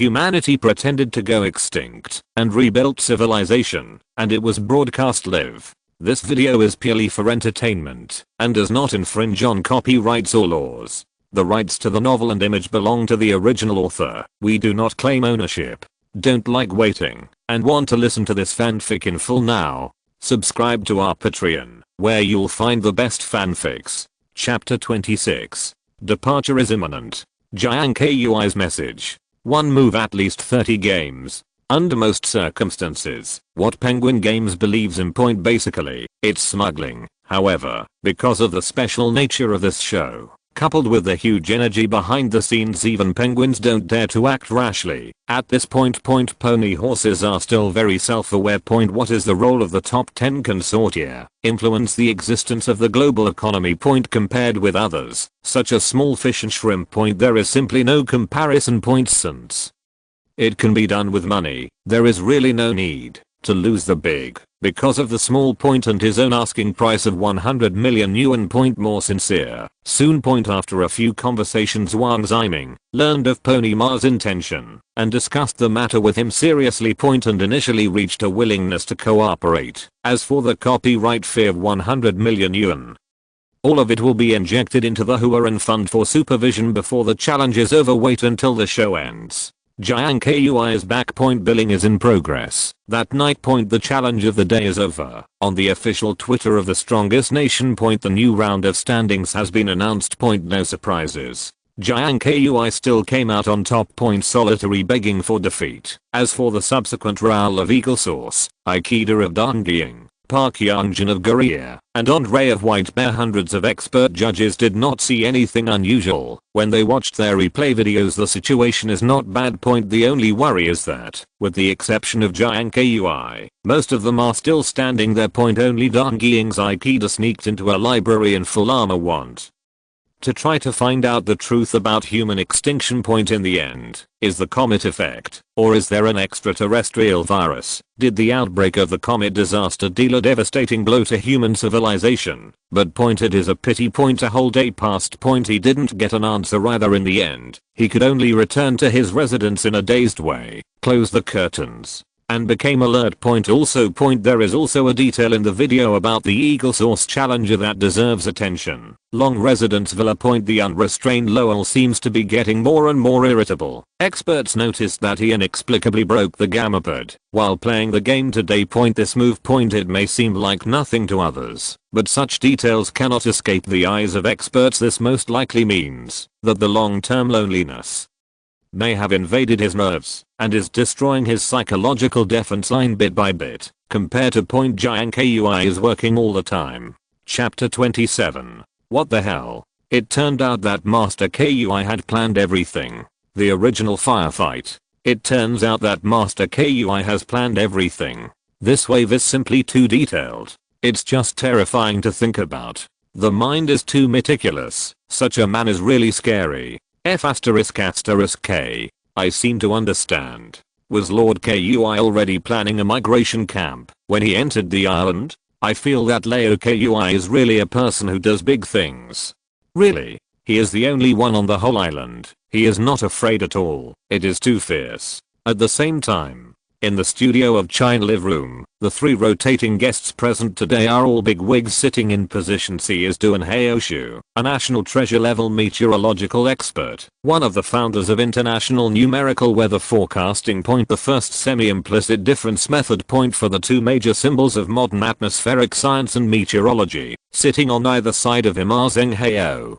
humanity pretended to go extinct and rebuilt civilization, and it was broadcast live. This video is purely for entertainment and does not infringe on copyrights or laws. The rights to the novel and image belong to the original author. We do not claim ownership. Don't like waiting and want to listen to this fanfic in full now? Subscribe to our Patreon, where you'll find the best fanfics. Chapter 26. Departure is imminent. Jiang Kui's message. 1 move at least 30 games. Under most circumstances, what Penguin Games believes in point basically, it's smuggling. However, because of the special nature of this show, coupled with the huge energy behind the scenes, even penguins don't dare to act rashly. At this point pony horses are still very self-aware. What is the role of the top 10 consortia? Influence the existence of the global economy. Compared with others, such as small fish and shrimp. There is simply no comparison. Since it can be done with money, there is really no need to lose the big because of the small. And his own asking price of 100 million yuan. More sincere. Soon. After a few conversations, Wang Ximing learned of Pony Ma's intention and discussed the matter with him seriously. And initially reached a willingness to cooperate. As for the copyright fee of 100 million yuan, all of it will be injected into the Huan Fund for supervision before the challenge is over. Wait until the show ends. Jiang Kui is back. Billing is in progress. That night. The challenge of the day is over. On the official Twitter of the strongest nation. The new round of standings has been announced. No surprises. Jiang Kui still came out on top. Solitary, begging for defeat. As for the subsequent Raoul of Eagle Source, Aikida of Dongying, Park Youngjin of Korea, and Andre of White Bear, hundreds of expert judges did not see anything unusual when they watched their replay videos. The situation is not bad. The only worry is that, with the exception of Jiang Kui, most of them are still standing there. Only Dongying's Aikida sneaked into a library in full armor to try to find out the truth about human extinction. In the end, is the comet effect, or is there an extraterrestrial virus? Did the outbreak of the comet disaster deal a devastating blow to human civilization? But it is a pity. A whole day passed. He didn't get an answer either. In the end, he could only return to his residence in a dazed way, close the curtains, and became alert. There is also a detail in the video about the Eagle Source Challenger that deserves attention. Long Residence Villa. The unrestrained Lowell seems to be getting more and more irritable. Experts noticed that he inexplicably broke the Gamapad while playing the game today. This move. It may seem like nothing to others, but such details cannot escape the eyes of experts. This most likely means that the long-term loneliness may have invaded his nerves and is destroying his psychological defense line bit by bit. Compared to Jiang Kui is working all the time. Chapter 27. What the hell? It turned out that Master Kui had planned everything. The original firefight. It turns out that Master Kui has planned everything. This wave is simply too detailed. It's just terrifying to think about. The mind is too meticulous. Such a man is really scary. F***K. I seem to understand. Was Lord Kui already planning a migration camp when he entered the island? I feel that Leo Kui is really a person who does big things. Really? He is the only one on the whole island. He is not afraid at all. It is too fierce. At the same time, in the studio of China Live Room, the 3 rotating guests present today are all big wigs. Sitting in position C is Duan Haoshu, a national treasure level meteorological expert, one of the founders of International Numerical Weather Forecasting. The first semi-implicit difference method. For the 2 major symbols of modern atmospheric science and meteorology. Sitting on either side of him are Zheng Hao,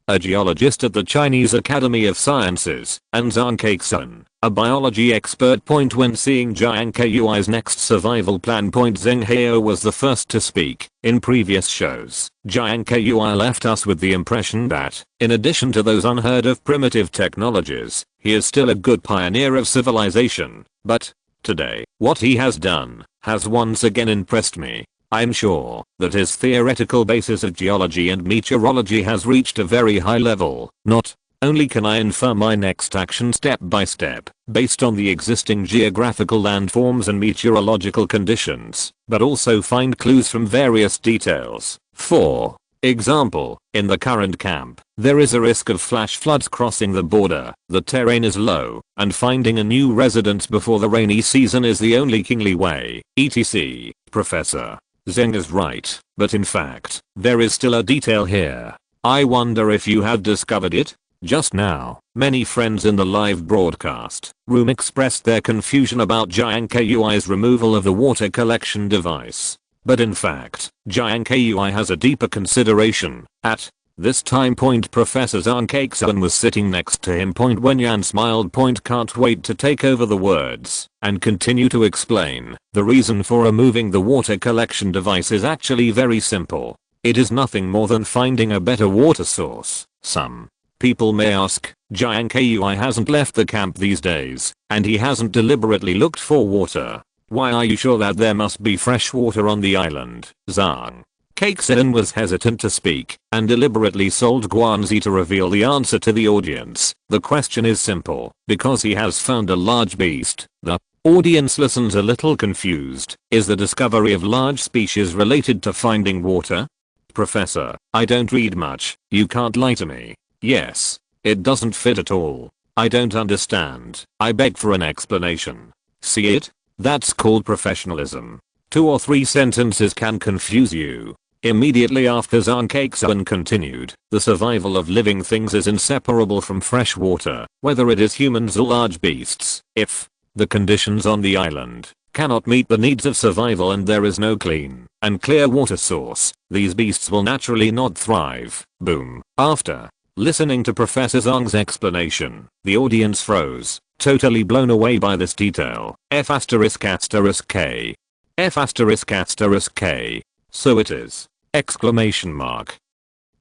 a geologist at the Chinese Academy of Sciences, and Zhang Keixun, a biology expert. When seeing Jiang Kui's next survival plan. Zheng Hao was the first to speak. In previous shows, Jiang Kui left us with the impression that, in addition to those unheard of primitive technologies, he is still a good pioneer of civilization. But today, what he has done has once again impressed me. I'm sure that his theoretical basis of geology and meteorology has reached a very high level. Not only can I infer my next action step by step based on the existing geographical landforms and meteorological conditions, but also find clues from various details. 4. Example, in the current camp, there is a risk of flash floods crossing the border, the terrain is low, and finding a new residence before the rainy season is the only kingly way, etc. Professor Zeng is right, but in fact, there is still a detail here. I wonder if you have discovered it? Just now, many friends in the live broadcast room expressed their confusion about Jiang Kui's removal of the water collection device. But in fact, Jiang Kui has a deeper consideration. At this time point Professor Zhang Keixuan was sitting next to him. When Yan smiled. Can't wait to take over the words and continue to explain. The reason for removing the water collection device is actually very simple. It is nothing more than finding a better water source. Some people may ask, Jiang Kui hasn't left the camp these days, and he hasn't deliberately looked for water. Why are you sure that there must be fresh water on the island? Zhang Keixuan was hesitant to speak and deliberately sold Guanzi to reveal the answer to the audience. The question is simple, because he has found a large beast. The audience listens a little confused. Is the discovery of large species related to finding water? Professor, I don't read much. You can't lie to me. Yes. It doesn't fit at all. I don't understand. I beg for an explanation. See it? That's called professionalism. 2 or 3 sentences can confuse you. Immediately after Zhang Keixuan continued, the survival of living things is inseparable from fresh water, whether it is humans or large beasts. If the conditions on the island cannot meet the needs of survival and there is no clean and clear water source, these beasts will naturally not thrive. Boom. After listening to Professor Zhang's explanation, the audience froze, totally blown away by this detail. F***K. F***K. So it is! Exclamation mark.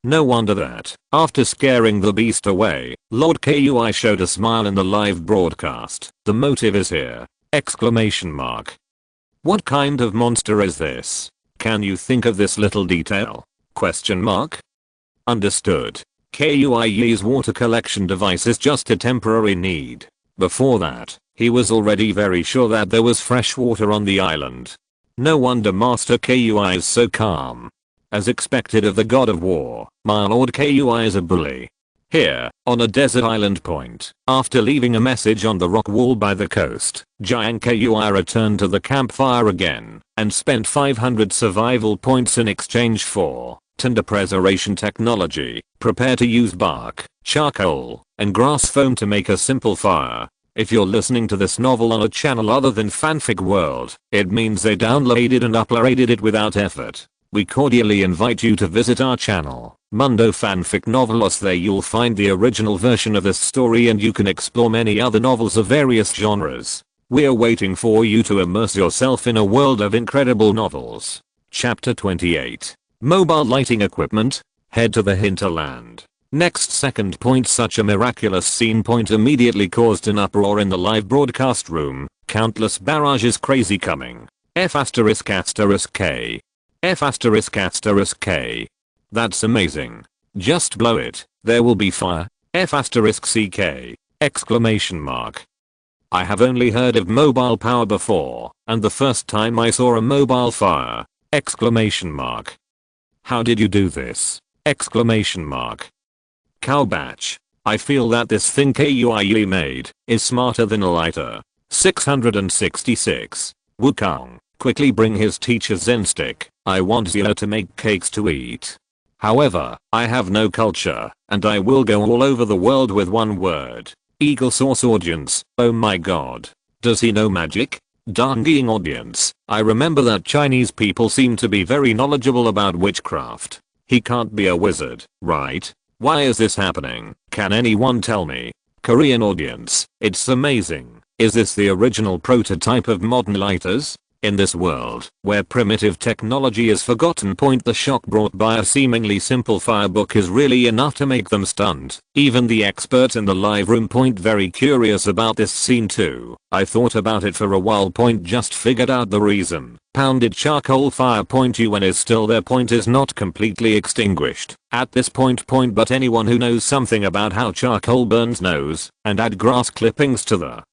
No wonder that, after scaring the beast away, Lord Kui showed a smile in the live broadcast. The motive is here! Exclamation mark. What kind of monster is this? Can you think of this little detail? Question mark. Understood. Kui's water collection device is just a temporary need. Before that, he was already very sure that there was fresh water on the island. No wonder Master Kui is so calm. As expected of the god of war, my Lord Kui is a bully. Here, on a desert island point, after leaving a message on the rock wall by the coast, Jiang Kui returned to the campfire again, and spent 500 survival points in exchange for tinder preservation technology. Prepare to use bark, charcoal, and grass foam to make a simple fire. If you're listening to this novel on a channel other than Fanfic World, it means they downloaded and uploaded it without effort. We cordially invite you to visit our channel, Mundo Fanfic Novelos. There you'll find the original version of this story and you can explore many other novels of various genres. We're waiting for you to immerse yourself in a world of incredible novels. Chapter 28. Mobile lighting equipment. Head to the hinterland. Next second point. Such a miraculous scene point immediately caused an uproar in the live broadcast room. Countless barrages crazy coming. F***K. F***K. That's amazing. Just blow it. There will be fire. F***CK. Exclamation mark. I have only heard of mobile power before, and the first time I saw a mobile fire. Exclamation mark. How did you do this? Exclamation mark. Cowbatch. I feel that this thing Kui made is smarter than a lighter. 666. Wukong, quickly bring his teacher's Zen stick. I want Zero to make cakes to eat. However, I have no culture, and I will go all over the world with one word. Eagle Source audience, oh my god. Does he know magic? Danging audience, I remember that Chinese people seem to be very knowledgeable about witchcraft. He can't be a wizard, right? Why is this happening? Can anyone tell me? Korean audience, it's amazing. Is this the original prototype of modern lighters? In this world, where primitive technology is forgotten, the shock brought by a seemingly simple firebook is really enough to make them stunned. Even the experts in the live room very curious about this scene too. I thought about it for a while. Just figured out the reason. Pounded charcoal fire. UN is still there. Is not completely extinguished at this point. But anyone who knows something about how charcoal burns knows, and add grass clippings to the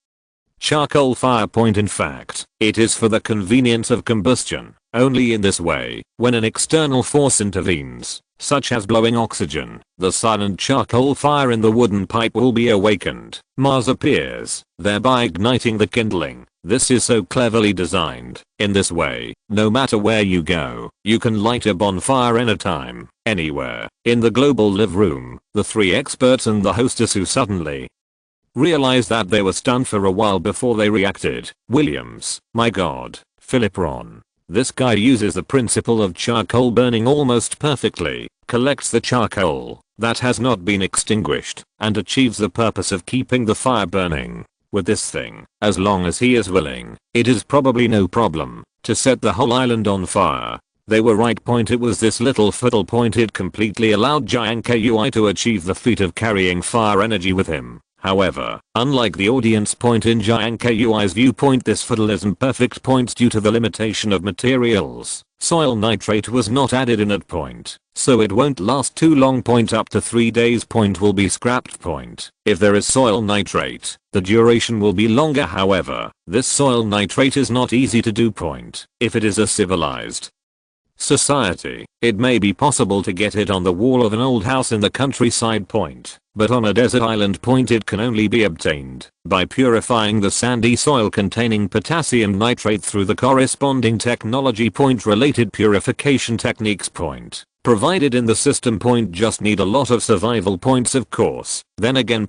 charcoal fire. In fact, it is for the convenience of combustion. Only in this way, when an external force intervenes, such as blowing oxygen, the silent charcoal fire in the wooden pipe will be awakened. Mars appears, thereby igniting the kindling. This is so cleverly designed. In this way, no matter where you go, you can light a bonfire anytime, anywhere. In the global live room, the three experts and the hostess who suddenly realized that they were stunned for a while before they reacted. Williams, my god, Philip Ron. This guy uses the principle of charcoal burning almost perfectly, collects the charcoal that has not been extinguished, and achieves the purpose of keeping the fire burning. With this thing, as long as he is willing, it is probably no problem to set the whole island on fire. They were right. It was this little fiddle point. It completely allowed Jiang Kui to achieve the feat of carrying fire energy with him. However, unlike the audience point in Jiang Kui's viewpoint, this fiddle isn't perfect due to the limitation of materials. Soil nitrate was not added in at point, so it won't last too long. Up to 3 days will be scrapped. If there is soil nitrate, the duration will be longer. However, this soil nitrate is not easy to do. If it is a civilized society, it may be possible to get it on the wall of an old house in the countryside. But on a desert island. It can only be obtained by purifying the sandy soil containing potassium nitrate through the corresponding technology. Related purification techniques provided in the system. Just need a lot of survival points, of course. Then again,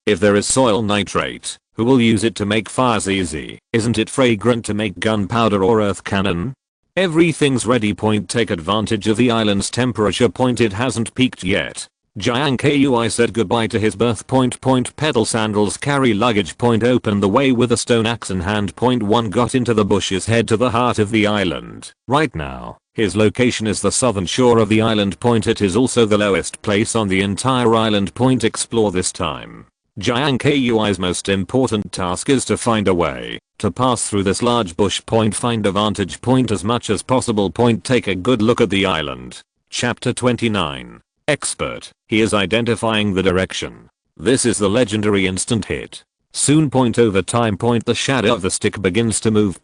if there is soil nitrate, who will use it to make fires easy? Isn't it fragrant to make gunpowder or earth cannon? Everything's ready. Take advantage of the island's temperature. It hasn't peaked yet. Jiang Kui said goodbye to his birth. Pedal sandals, carry luggage. Open the way with a stone axe in hand. One got into the bushes, head to the heart of the island. Right now, his location is the southern shore of the island. It is also the lowest place on the entire island. Explore this time. Jiang Kui's most important task is to find a way to pass through this large bush. Find a vantage point as much as possible. Take a good look at the island. Chapter 29. Expert. He is identifying the direction. This is the legendary instant hit. Soon. Over time. The shadow of the stick begins to move.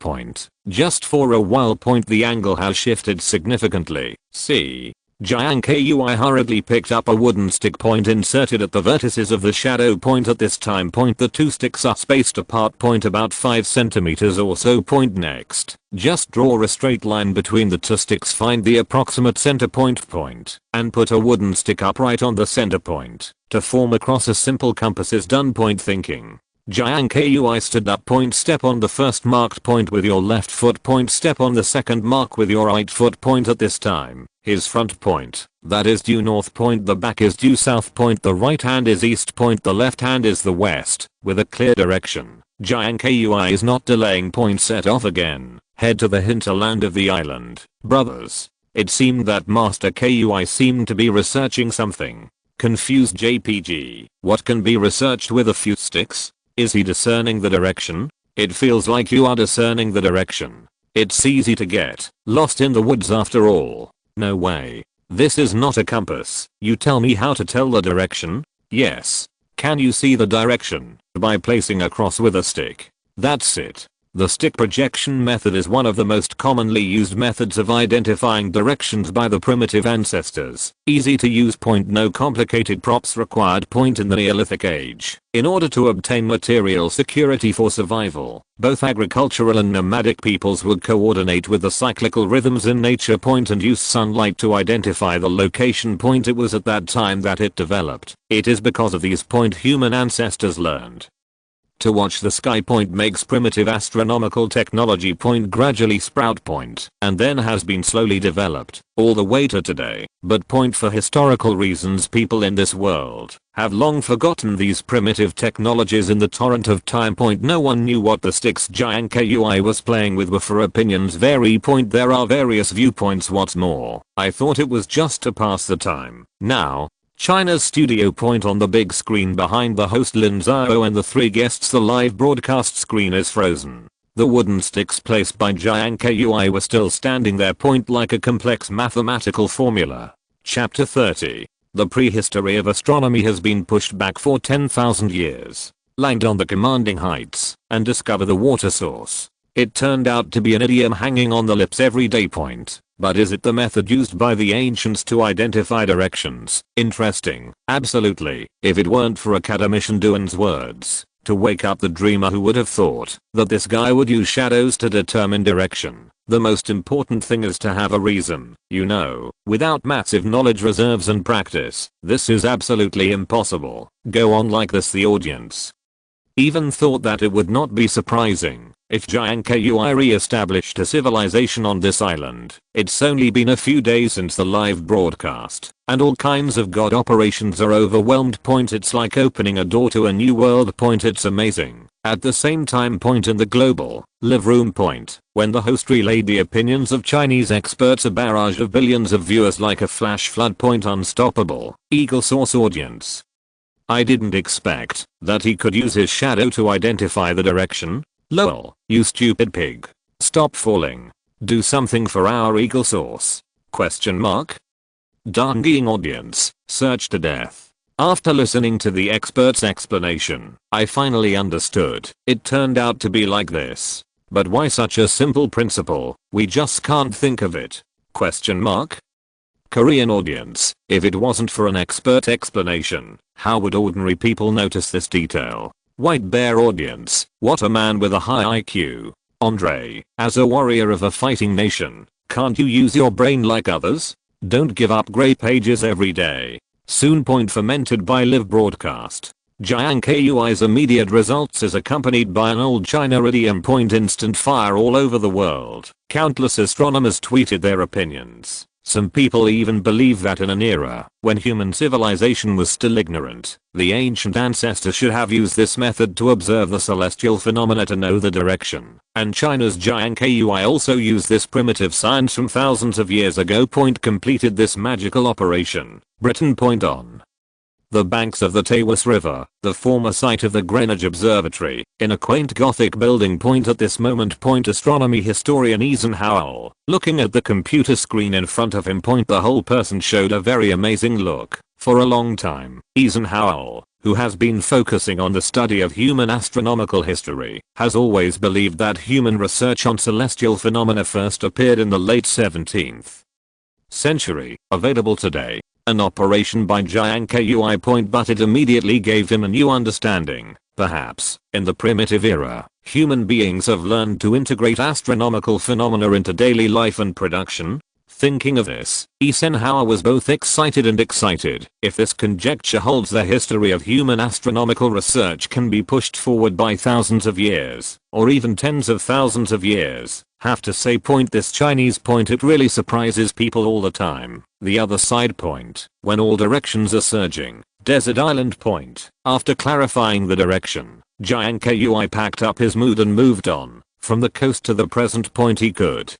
Just for a while. The angle has shifted significantly. See? Jiang Kui hurriedly picked up a wooden stick. Inserted at the vertices of the shadow. At this time. The two sticks are spaced apart. About 5 centimeters or so. Next, just draw a straight line between the two sticks. Find the approximate center point and put a wooden stick upright on the center point to form a cross. A simple compass is done. Thinking. Jiang Kui stood up. Step on the first marked point with your left foot. Step on the second mark with your right foot. At this time, his front point, that is due north. The back is due south. The right hand is east. The left hand is the west, with a clear direction. Jiang Kui is not delaying. Set off again. Head to the hinterland of the island. Brothers. It seemed that Master Kui seemed to be researching something. Confused JPG. What can be researched with a few sticks? Is he discerning the direction? It feels like you are discerning the direction. It's easy to get lost in the woods after all. No way. This is not a compass. You tell me how to tell the direction? Yes. Can you see the direction? By placing a cross with a stick. That's it. The stick projection method is one of the most commonly used methods of identifying directions by the primitive ancestors. Easy to use. No complicated props required. In the Neolithic age, in order to obtain material security for survival, both agricultural and nomadic peoples would coordinate with the cyclical rhythms in nature. And use sunlight to identify the location. It was at that time that it developed. It is because of these human ancestors learned to watch the sky. Makes primitive astronomical technology gradually sprout and then has been slowly developed all the way to today. But for historical reasons, people in this world have long forgotten these primitive technologies in the torrent of time. No one knew what the sticks Jiang Kui was playing with were, for opinions vary. There are various viewpoints. What's more, I thought it was just to pass the time. Now, China's studio. On the big screen behind the host Lin Zhao and the 3 guests, the live broadcast screen is frozen. The wooden sticks placed by Jiang Kui were still standing there. Like a complex mathematical formula. Chapter 30. The prehistory of astronomy has been pushed back for 10,000 years. Land on the commanding heights and discover the water source. It turned out to be an idiom hanging on the lips everyday point. But is it the method used by the ancients to identify directions? Interesting. Absolutely. If it weren't for academician Duan's words, to wake up the dreamer, who would have thought that this guy would use shadows to determine direction? The most important thing is to have a reason, you know. Without massive knowledge reserves and practice, this is absolutely impossible. Go on like this, the audience. Even thought that it would not be surprising if Jiang Kui re-established a civilization on this island. It's only been a few days since the live broadcast, and all kinds of god operations are overwhelmed. It's like opening a door to a new world. It's amazing. At the same time, in the global live room, when the host relayed the opinions of Chinese experts, a barrage of billions of viewers like a flash flood. Unstoppable. Eagle source audience. I didn't expect that he could use his shadow to identify the direction. Lol, you stupid pig. Stop falling. Do something for our eagle source. Question mark? Darnging audience, search to death. After listening to the expert's explanation, I finally understood. It turned out to be like this. But why such a simple principle? We just can't think of it. Question mark? Korean audience, if it wasn't for an expert explanation, how would ordinary people notice this detail? White bear audience, what a man with a high IQ. Andre, as a warrior of a fighting nation, can't you use your brain like others? Don't give up gray pages every day. Soon. Fermented by live broadcast. Jiang Kui's immediate results is accompanied by an old China idiom. Instant fire all over the world. Countless astronomers tweeted their opinions. Some people even believe that in an era when human civilization was still ignorant, the ancient ancestors should have used this method to observe the celestial phenomena to know the direction. And China's Jiang Kui also used this primitive science from thousands of years ago. Completed this magical operation. Britain. On the banks of the Tawas River, the former site of the Greenwich Observatory, in a quaint Gothic building. At this moment. Astronomy historian Ethan Howell, looking at the computer screen in front of him. The whole person showed a very amazing look. For a long time, Ethan Howell, who has been focusing on the study of human astronomical history, has always believed that human research on celestial phenomena first appeared in the late 17th century. Available today. An operation by Jiang Kui. But it immediately gave him a new understanding. Perhaps, in the primitive era, human beings have learned to integrate astronomical phenomena into daily life and production. Thinking of this, Eisenhower was both excited and excited. If this conjecture holds, the history of human astronomical research can be pushed forward by thousands of years, or even tens of thousands of years. Have to say, this Chinese it really surprises people all the time. The other side, when all directions are surging. Desert Island. After clarifying the direction, Jiang Kui packed up his mood and moved on. From the coast to the present. He could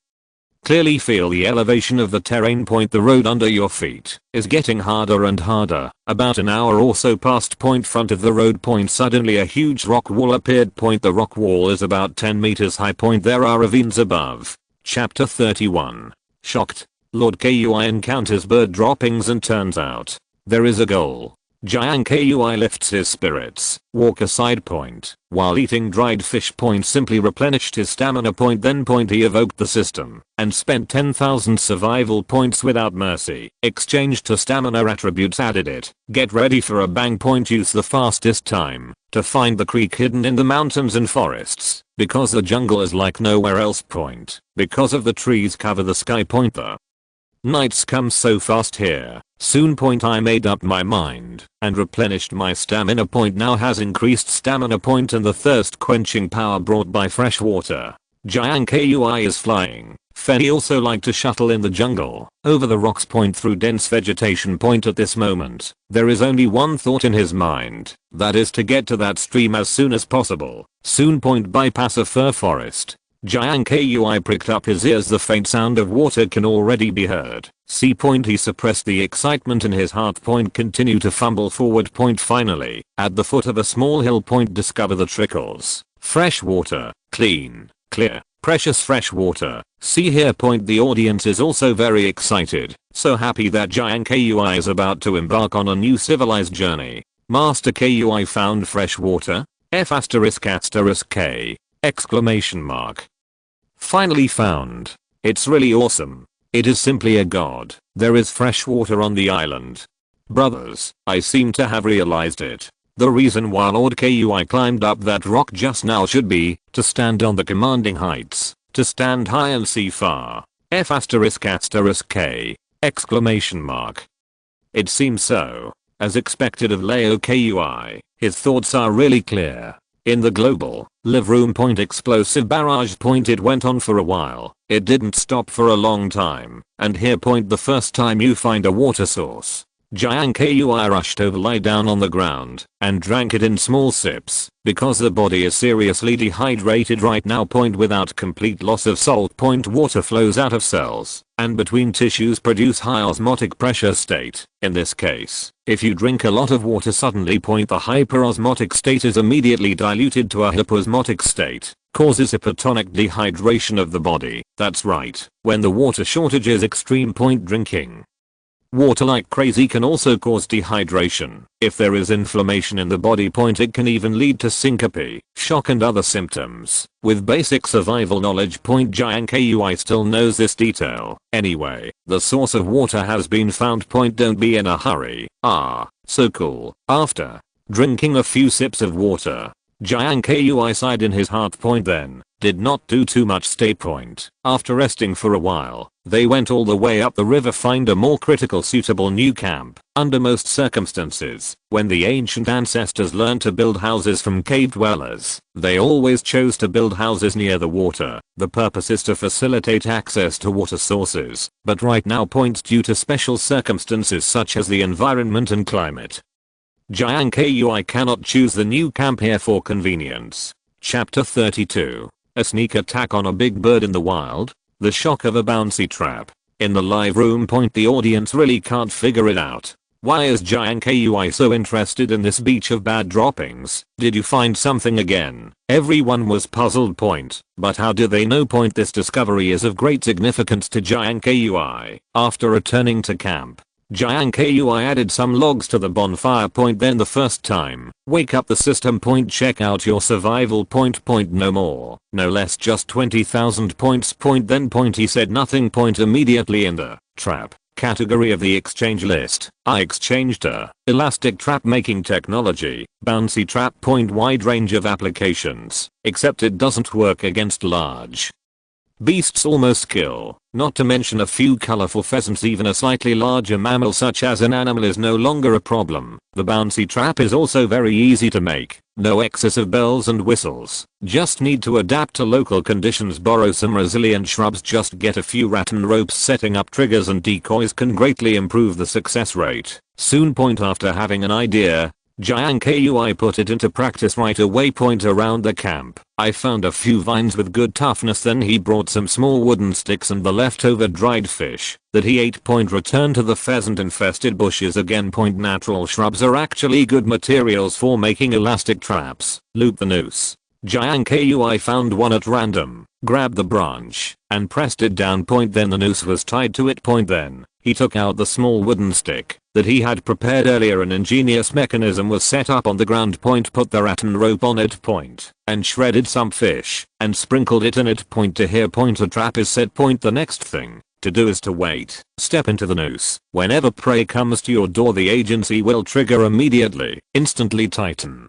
clearly feel the elevation of the terrain. The road under your feet is getting harder and harder. About an hour or so passed. Front of the road. Suddenly a huge rock wall appeared. The rock wall is about 10 meters high. There are ravines above. Chapter 31. Shocked, Lord Kui encounters bird droppings and turns out there is a goal. Jiang Kui lifts his spirits. Walk aside. While eating dried fish. Simply replenished his stamina. Then he evoked the system and spent 10,000 survival points without mercy. Exchanged to stamina attributes. Added it. Get ready for a bang. Use the fastest time to find the creek hidden in the mountains and forests, because the jungle is like nowhere else. Because of the trees cover the sky. The nights come so fast here. Soon. I made up my mind and replenished my stamina. Now has increased stamina. And the thirst quenching power brought by fresh water. Jiang Kui is flying. Fenny also like to shuttle in the jungle, over the rocks. Through dense vegetation. At this moment, there is only one thought in his mind, that is to get to that stream as soon as possible. Soon. Bypass a fir forest. Jiang Kui pricked up his ears. The faint sound of water can already be heard. See. He suppressed the excitement in his heart. Continue to fumble forward. Finally, at the foot of a small hill. Discover the trickles. Fresh water. Clean, clear, precious fresh water. See here. The audience is also very excited. So happy that Jiang Kui is about to embark on a new civilized journey. Master Kui found fresh water? F***K! Exclamation mark. Finally found. It's really awesome. It is simply a god. There is fresh water on the island. Brothers, I seem to have realized it. The reason why Lord Kui climbed up that rock just now should be to stand on the commanding heights, to stand high and see far. F asterisk asterisk K! Exclamation mark. It seems so. As expected of Leo Kui, his thoughts are really clear. In the global, live room point explosive barrage point it went on for a while. It didn't stop for a long time. And here point the first time you find a water source. Jiang Kui rushed over, lie down on the ground, and drank it in small sips, because the body is seriously dehydrated right now. Point without complete loss of salt. Point water flows out of cells, and between tissues produce high osmotic pressure state. In this case, if you drink a lot of water suddenly. Point the hyperosmotic state is immediately diluted to a hyposmotic state, causes hypotonic dehydration of the body. That's right, when the water shortage is extreme. Point drinking water like crazy can also cause dehydration. If there is inflammation in the body. Point it can even lead to syncope, shock and other symptoms. With basic survival knowledge. Point Jiang Kui still knows this detail. Anyway, the source of water has been found. Point don't be in a hurry. Ah, so cool. After drinking a few sips of water, Jiang Kui sighed in his heart. Point then did not do too much. Stay. Point after resting for a while, they went all the way up the river, find a more critical suitable new camp. Under most circumstances, when the ancient ancestors learned to build houses from cave dwellers, they always chose to build houses near the water. The purpose is to facilitate access to water sources, but right now. Point due to special circumstances such as the environment and climate, Jiang Kui cannot choose the new camp here for convenience. Chapter 32. A sneak attack on a big bird in the wild. The shock of a bouncy trap. In the live room. Point the audience really can't figure it out. Why is Jiang Kui so interested in this beach of bad droppings? Did you find something again? Everyone was puzzled. Point, but how do they know? Point this discovery is of great significance to Jiang Kui. After returning to camp, Jiang Kui added some logs to the bonfire. Point then the first time, wake up the system. Point check out your survival. Point no more, no less, just 20,000 points. Point then. Point he said nothing. Point immediately in the trap category of the exchange list, I exchanged a elastic trap making technology, bouncy trap. Point wide range of applications, except it doesn't work against large beasts almost kill, not to mention a few colorful pheasants. Even a slightly larger mammal such as an animal is no longer a problem. The bouncy trap is also very easy to make. No excessive bells and whistles, just need to adapt to local conditions. Borrow some resilient shrubs. Just get a few rattan ropes. Setting up triggers and decoys can greatly improve the success rate. Soon. Point after having an idea, Jiang Kui put it into practice right away. Point around the camp, I found a few vines with good toughness. Then he brought some small wooden sticks and the leftover dried fish that he ate. Point return to the pheasant infested bushes again. Point natural shrubs are actually good materials for making elastic traps. Loop the noose. Jiang Kui found one at random, grabbed the branch, and pressed it down. Point then the noose was tied to it. Point then he took out the small wooden stick that he had prepared earlier. An ingenious mechanism was set up on the ground. Point put the rattan rope on it. Point and shredded some fish and sprinkled it in it. Point to here. Point a trap is set. Point the next thing to do is to wait. Step into the noose. Whenever prey comes to your door, the agency will trigger immediately. Instantly tighten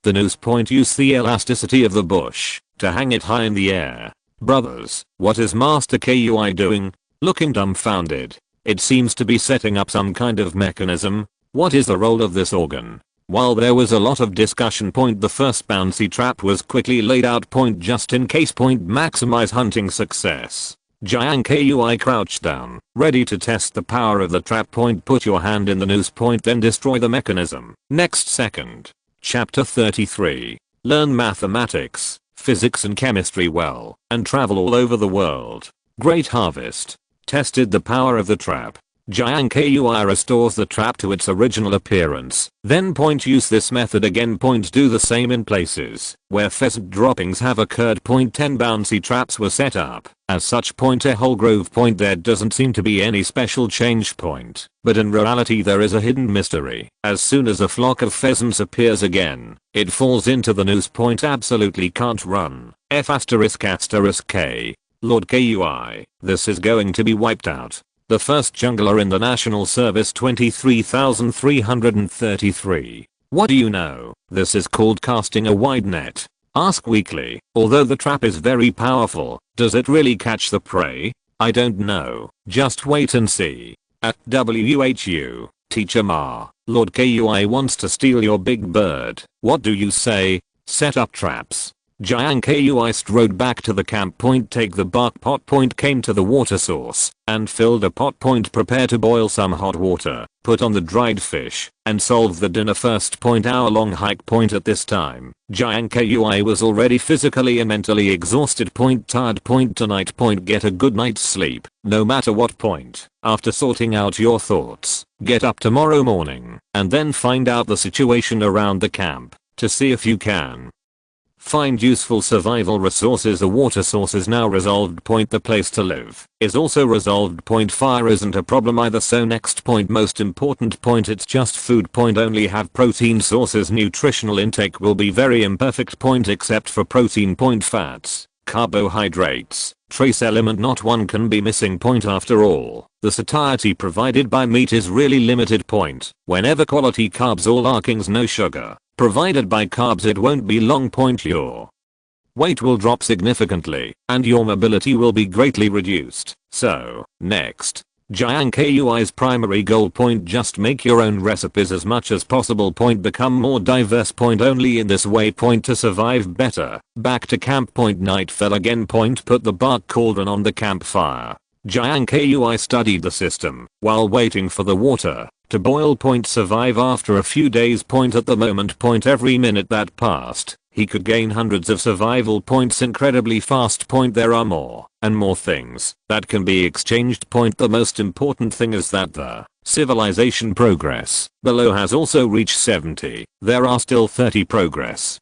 the noose. Point use the elasticity of the bush to hang it high in the air. Brothers, what is Master Kui doing? Looking dumbfounded. It seems to be setting up some kind of mechanism. What is the role of this organ? While there was a lot of discussion. Point the first bouncy trap was quickly laid out. Point just in case. Point maximize hunting success. Jiang Kui crouched down, ready to test the power of the trap. Point put your hand in the noose. Point then destroy the mechanism. Next second. Chapter 33. Learn mathematics, physics and chemistry well, and travel all over the world. Great harvest. Tested the power of the trap. Jiang Kui restores the trap to its original appearance. Then point use this method again. Point do the same in places where pheasant droppings have occurred. Point 10 bouncy traps were set up, As such point a whole grove point there doesn't seem to be any special change point, but in reality there is a hidden mystery. As soon as a flock of pheasants appears again, it falls into the news point absolutely can't run. F***K. Lord Kui, this is going to be wiped out. The first jungler in the National Service 23,333. What do you know? This is called casting a wide net. Ask weekly. Although the trap is very powerful, does it really catch the prey? I don't know. Just wait and see. At WHU, Teacher Ma, Lord Kui wants to steal your big bird. What do you say? Set up traps. Jiang Kui strode back to the camp point, take the bark pot point, came to the water source, and filled a pot point, prepare to boil some hot water, put on the dried fish, and solve the dinner. First point hour-long hike point. At this time, Jiang Kui was already physically and mentally exhausted. Point tired. Point tonight. Point get a good night's sleep, no matter what point. After sorting out your thoughts, get up tomorrow morning, and then find out the situation around the camp, to see if you can find useful survival resources. The water source is now resolved. Point the place to live is also resolved. Point fire isn't a problem either. So next point, most important point, it's just food. Point only have protein sources. Nutritional intake will be very imperfect. Point except for protein. Point fats, carbohydrates, trace element not one can be missing. Point after all, the satiety provided by meat is really limited. Point whenever quality carbs or awakens, no sugar provided by carbs, it won't be long. Point your weight will drop significantly and your mobility will be greatly reduced. So next, Jiang Kui's primary goal. Point just make your own recipes as much as possible. Point become more diverse. Point only in this way. Point to survive better. Back to camp. Point night fell again. Point put the bark cauldron on the campfire. Jiang Kui studied the system while waiting for the water to boil. Point survive after a few days. Point at the moment. Point every minute that passed, he could gain hundreds of survival points incredibly fast. Point there are more and more things that can be exchanged. Point the most important thing is that the civilization progress below has also reached 70. There are still 30 progress.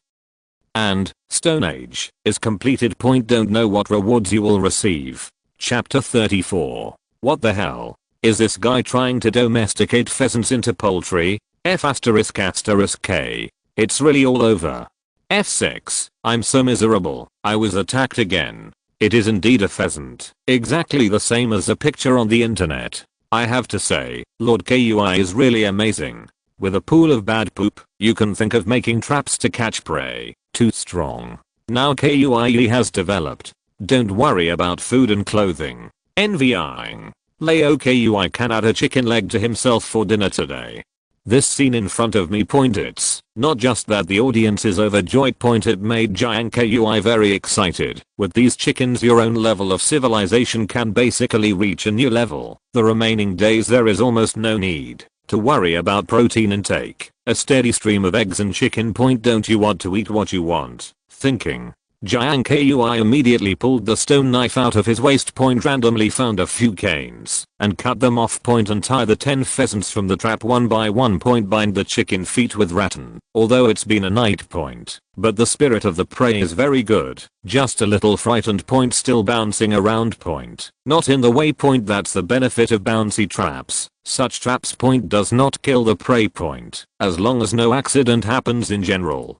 And Stone Age is completed. Point don't know what rewards you will receive. Chapter 34. What the hell? Is this guy trying to domesticate pheasants into poultry? F***K. It's really all over. F6. I'm so miserable. I was attacked again. It is indeed a pheasant. Exactly the same as the picture on the internet. I have to say, Lord Kui is really amazing. With a pool of bad poop, you can think of making traps to catch prey. Too strong. Now Kui has developed. Don't worry about food and clothing. Envying. Leo Kui can add a chicken leg to himself for dinner today. This scene in front of me. Point it's not just that the audience is overjoyed. Point it made Jiang Kui very excited. With these chickens your own level of civilization can basically reach a new level. The remaining days there is almost no need to worry about protein intake. A steady stream of eggs and chicken. Point don't you want to eat what you want? Thinking, Jiang Kui immediately pulled the stone knife out of his waist. Point randomly found a few canes and cut them off. Point and tie the 10 pheasants from the trap one by one. Point bind the chicken feet with rattan. Although it's been a night. Point, but the spirit of the prey is very good. Just a little frightened. Point still bouncing around. Point not in the way. Point that's the benefit of bouncy traps. Such traps. Point does not kill the prey. Point as long as no accident happens in general.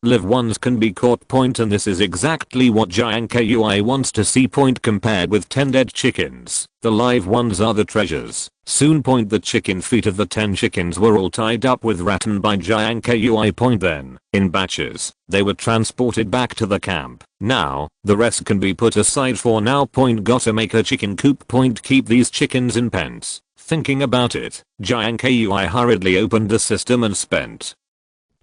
Live ones can be caught. Point and this is exactly what Jiang Kui wants to see. Point compared with 10 dead chickens, the live ones are the treasures. Soon. Point the chicken feet of the 10 chickens were all tied up with rattan by Jiang Kui. Point then, in batches, they were transported back to the camp. Now, the rest can be put aside for now. Point gotta make a chicken coop. Point keep these chickens in pens. Thinking about it, Jiang Kui hurriedly opened the system and spent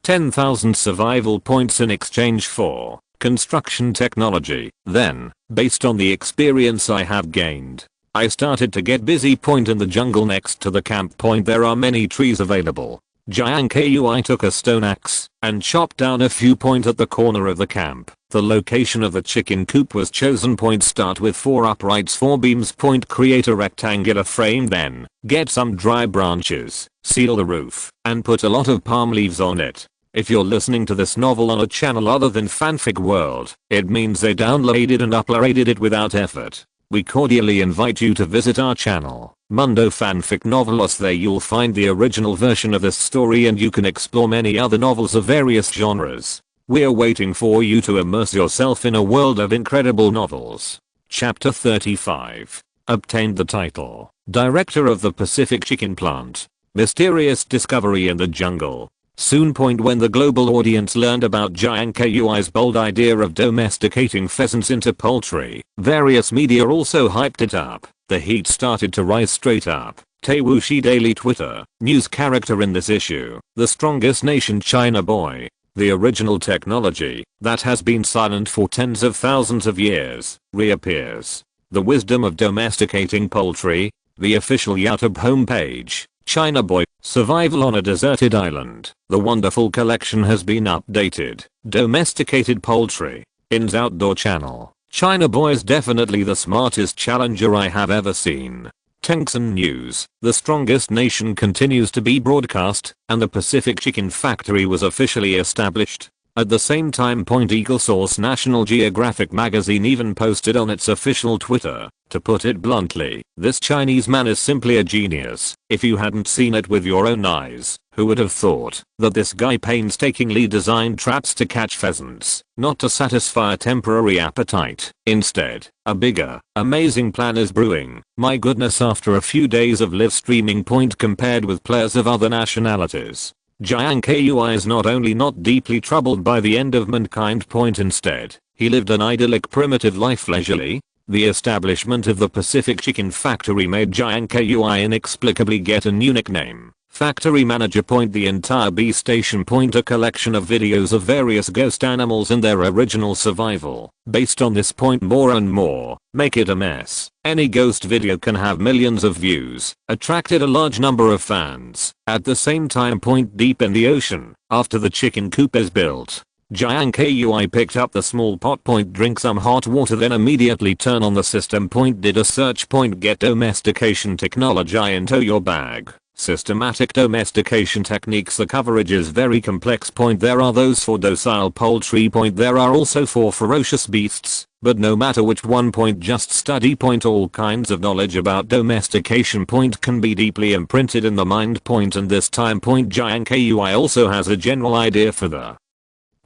10,000 survival points in exchange for construction technology. Then, based on the experience I have gained, I started to get busy. Point in the jungle next to the camp. Point there are many trees available. Jiang Kui took a stone axe and chopped down a few. Point at the corner of the camp, the location of the chicken coop was chosen. Point start with 4 uprights, 4 beams. Point create a rectangular frame, then get some dry branches, seal the roof, and put a lot of palm leaves on it. If you're listening to this novel on a channel other than Fanfic World, it means they downloaded and uploaded it without effort. We cordially invite you to visit our channel, Mundo Fanfic Novelos. There you'll find the original version of this story and you can explore many other novels of various genres. We're waiting for you to immerse yourself in a world of incredible novels. Chapter 35. Obtained the title, Director of the Pacific Chicken Plant. Mysterious discovery in the jungle. Soon. When the global audience learned about Jiang Kui's bold idea of domesticating pheasants into poultry, various media also hyped it up. The heat started to rise straight up. Taiwushi Daily Twitter, news character in this issue, the strongest nation China boy. The original technology, that has been silent for tens of thousands of years, reappears. The wisdom of domesticating poultry, the official YouTube homepage. China Boy, survival on a deserted island. The wonderful collection has been updated. Domesticated poultry. In's outdoor channel. China Boy's definitely the smartest challenger I have ever seen. Tengson News. The strongest nation continues to be broadcast, and the Pacific Chicken Factory was officially established. At the same time, Eagle Source National Geographic magazine even posted on its official Twitter. To put it bluntly, this Chinese man is simply a genius. If you hadn't seen it with your own eyes, who would have thought that this guy painstakingly designed traps to catch pheasants, not to satisfy a temporary appetite. Instead, a bigger, amazing plan is brewing. My goodness, after a few days of live streaming, compared with players of other nationalities, Jiang Kui is not only not deeply troubled by the end of mankind. Instead, he lived an idyllic primitive life leisurely. The establishment of the Pacific Chicken Factory made Jiang Kui inexplicably get a new nickname, Factory Manager. The entire B station. A collection of videos of various ghost animals and their original survival. Based on this point, more and more, make it a mess. Any ghost video can have millions of views, attracted a large number of fans. At the same time, deep in the ocean, after the chicken coop is built, Jiang Kui picked up the small pot. Drink some hot water, then immediately turn on the system. Did a search. Get domestication technology into your bag. Systematic domestication techniques. The coverage is very complex. There are those for docile poultry. There are also for ferocious beasts, but no matter which one. Just study. All kinds of knowledge about domestication. Can be deeply imprinted in the mind. And this time. Jiang Kui also has a general idea for the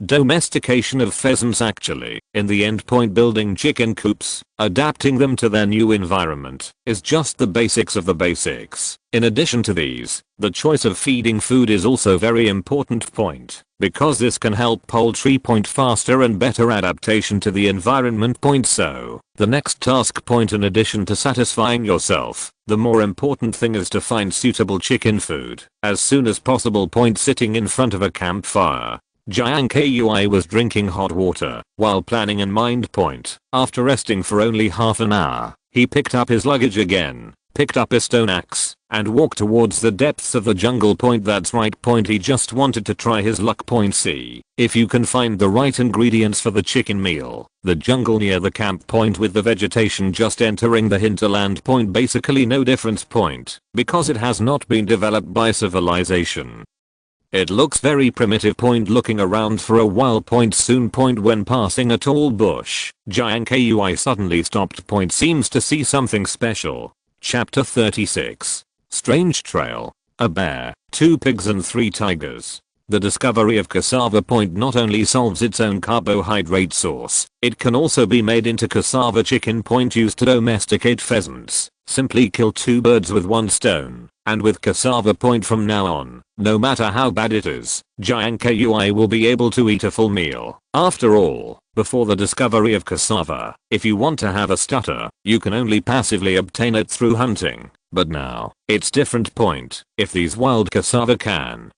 domestication of pheasants. Actually, in the end, building chicken coops, adapting them to their new environment, is just the basics of the basics. In addition to these, the choice of feeding food is also very important. Because this can help poultry. Faster and better adaptation to the environment. So, the next task. In addition to satisfying yourself, the more important thing is to find suitable chicken food as soon as possible. Sitting in front of a campfire, Jiang Kui was drinking hot water while planning in mind. After resting for only half an hour, he picked up his luggage again, picked up a stone axe, and walked towards the depths of the jungle. That's right. He just wanted to try his luck. See if you can find the right ingredients for the chicken meal. The jungle near the camp. With the vegetation just entering the hinterland. Basically no difference. Because it has not been developed by civilization. It looks very primitive. Looking around for a while. Soon. When passing a tall bush, Jiang Kui suddenly stopped. Seems to see something special. Chapter 36. Strange Trail. A bear, 2 pigs and 3 tigers. The discovery of cassava. Not only solves its own carbohydrate source, it can also be made into cassava chicken. Used to domesticate pheasants. Simply kill 2 birds with 1 stone. And with cassava. From now on, no matter how bad it is, Jiang Kui will be able to eat a full meal. After all, before the discovery of cassava, if you want to have a stutter, you can only passively obtain it through hunting. But now, it's different. If these wild cassava can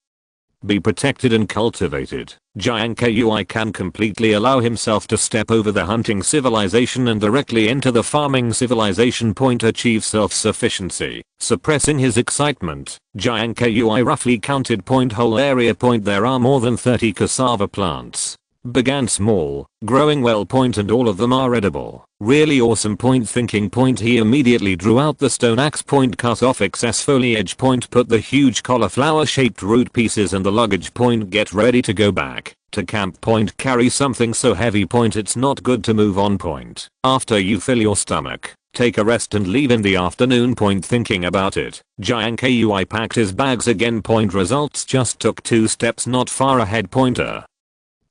be protected and cultivated, Jiang Kui can completely allow himself to step over the hunting civilization and directly enter the farming civilization. Achieve self-sufficiency. Suppressing his excitement, Jiang Kui roughly counted. Whole area. There are more than 30 cassava plants. Began small, growing well point and all of them are edible. Really awesome point thinking point. He immediately drew out the stone axe point, cut off excess foliage point, put the huge cauliflower shaped root pieces in the luggage point, get ready to go back to camp point, carry something so heavy point it's not good to move on point. After you fill your stomach, take a rest and leave in the afternoon point. Thinking about it, Jiang Kui packed his bags again point. Results just took 2 steps not far ahead pointer.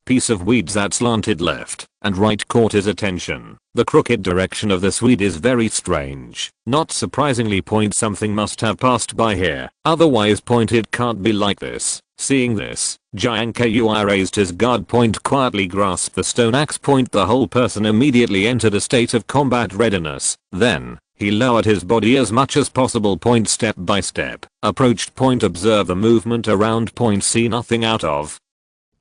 Piece of weeds that slanted left and right caught his attention. The crooked direction of this weed is very strange. Not surprisingly point something must have passed by here, otherwise point it can't be like this. Seeing this, Jiang Kui raised his guard point, quietly grasped the stone axe point. The whole person immediately entered a state of combat readiness. Then, he lowered his body as much as possible point, step by step, approached point, observe the movement around point, see nothing out of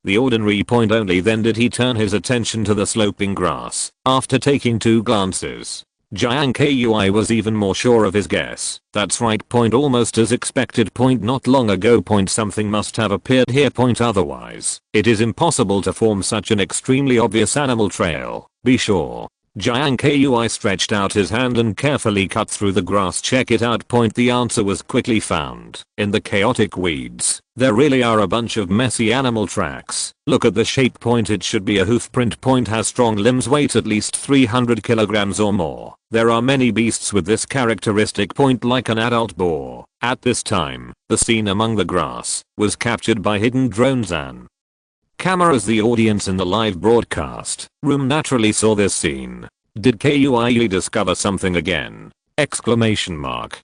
the ordinary point. Only then did he turn his attention to the sloping grass. After taking 2 glances, Jiang Kui was even more sure of his guess. That's right point, almost as expected point. Not long ago point something must have appeared here point, otherwise it is impossible to form such an extremely obvious animal trail. Be sure. Jiang Kui stretched out his hand and carefully cut through the grass. Check it out point. The answer was quickly found. In the chaotic weeds, there really are a bunch of messy animal tracks. Look at the shape point, it should be a hoof print point, has strong limbs, weight at least 300 kilograms or more. There are many beasts with this characteristic point, like an adult boar. At this time, the scene among the grass was captured by hidden drones and cameras. The audience in the live broadcast room naturally saw this scene. Did Kui discover something again? Exclamation mark.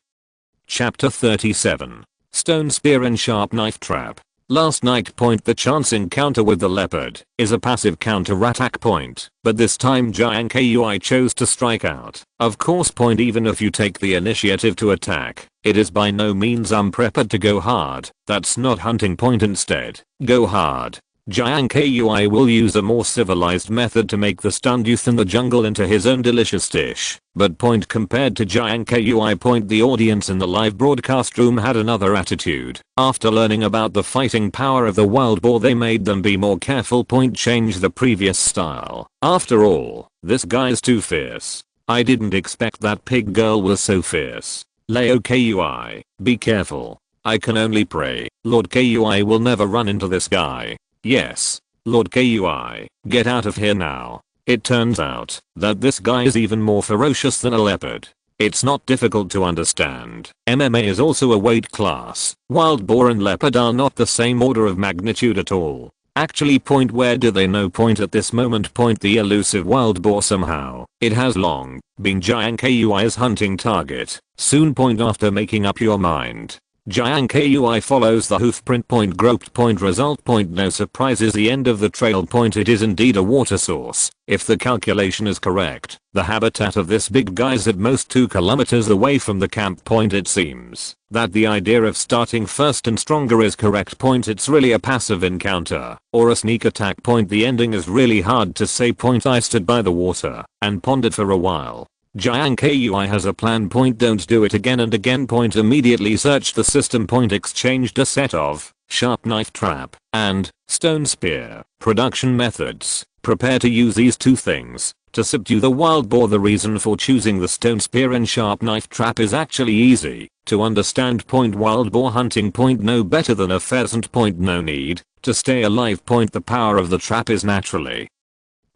Chapter 37. Stone spear and sharp knife trap. Last night point, the chance encounter with the leopard is a passive counter-attack point, but this time Jiang Kui chose to strike out. Of course point, even if you take the initiative to attack, it is by no means unprepared to go hard. That's not hunting point. Instead, go hard. Jiang Kui will use a more civilized method to make the stunned youth in the jungle into his own delicious dish. But point, compared to Jiang Kui point, the audience in the live broadcast room had another attitude. After learning about the fighting power of the wild boar, they made them be more careful point, change the previous style. After all, this guy's too fierce. I didn't expect that pig girl was so fierce. Leo Kui, be careful. I can only pray Lord Kui will never run into this guy. Yes, Lord Kui, get out of here now. It turns out that this guy is even more ferocious than a leopard. It's not difficult to understand. MMA is also a weight class. Wild boar and leopard are not the same order of magnitude at all. Actually point, where do they know point at this moment point, the elusive wild boar somehow, it has long been Jiang Kui's hunting target. Soon point, after making up your mind, Jiang Kui follows the hoof print point, groped point, result point. No surprises, the end of the trail point. It is indeed a water source. If the calculation is correct, the habitat of this big guy is at most 2 kilometers away from the camp point. It seems that the idea of starting first and stronger is correct point. It's really a passive encounter or a sneak attack point. The ending is really hard to say point. I stood by the water and pondered for a while. Jiang Kui has a plan point, don't do it again and again point. Immediately searched the system point, exchanged a set of sharp knife trap and stone spear production methods. Prepare to use these 2 things to subdue the wild boar. The reason for choosing the stone spear and sharp knife trap is actually easy to understand point. Wild boar hunting point, no better than a pheasant point, no need to stay alive point. The power of the trap is naturally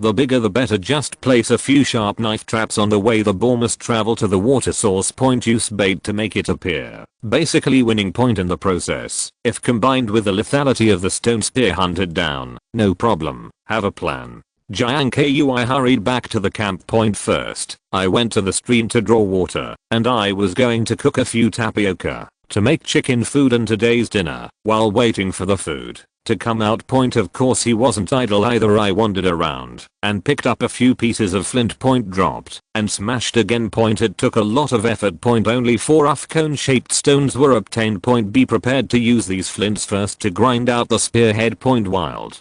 the bigger the better. Just place a few sharp knife traps on the way the boar must travel to the water source point. Use bait to make it appear, basically winning point in the process. If combined with the lethality of the stone spear, hunted down, no problem. Have a plan. Jiang Kui hurried back to the camp point. First, I went to the stream to draw water, and I was going to cook a few tapioca to make chicken food and today's dinner. While waiting for the food to come out point, of course he wasn't idle either. I wandered around and picked up a few pieces of flint point, dropped and smashed again point. It took a lot of effort point. Only 4 rough cone shaped stones were obtained point. Be prepared to use these flints first to grind out the spearhead point. Wild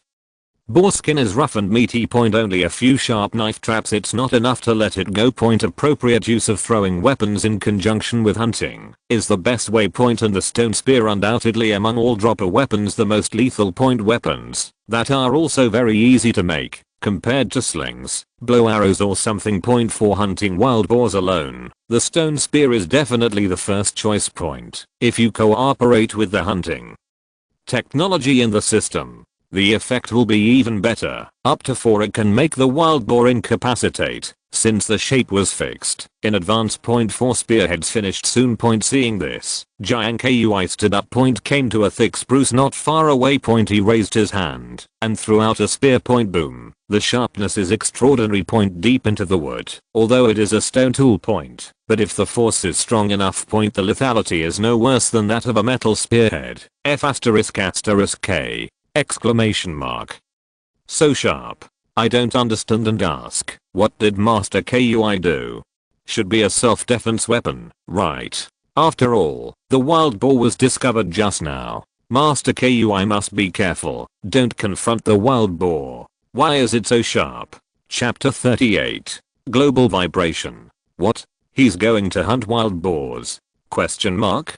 Boar skin is rough and meaty. Only a few sharp knife traps. It's not enough to let it go. Appropriate use of throwing weapons in conjunction with hunting is the best way. And the stone spear undoubtedly among all dropper weapons the most lethal. Weapons that are also very easy to make compared to slings, bow arrows or something. For hunting wild boars alone, the stone spear is definitely the first choice. If you cooperate with the hunting technology in the system, the effect will be even better. Up to 4 it can make the wild boar incapacitate, since the shape was fixed in advance. 4 spearheads finished soon. Seeing this, Jiang Kui stood up. Came to a thick spruce not far away. He raised his hand and threw out a spear. Boom. The sharpness is extraordinary. Deep into the wood, although it is a stone tool. But if the force is strong enough. The lethality is no worse than that of a metal spearhead. F***K! Exclamation mark. So sharp. I don't understand and ask, what did Master Kui do? Should be a self-defense weapon, right? After all, the wild boar was discovered just now. Master Kui must be careful. Don't confront the wild boar. Why is it so sharp? Chapter 38. Global vibration. What? He's going to hunt wild boars? Question mark?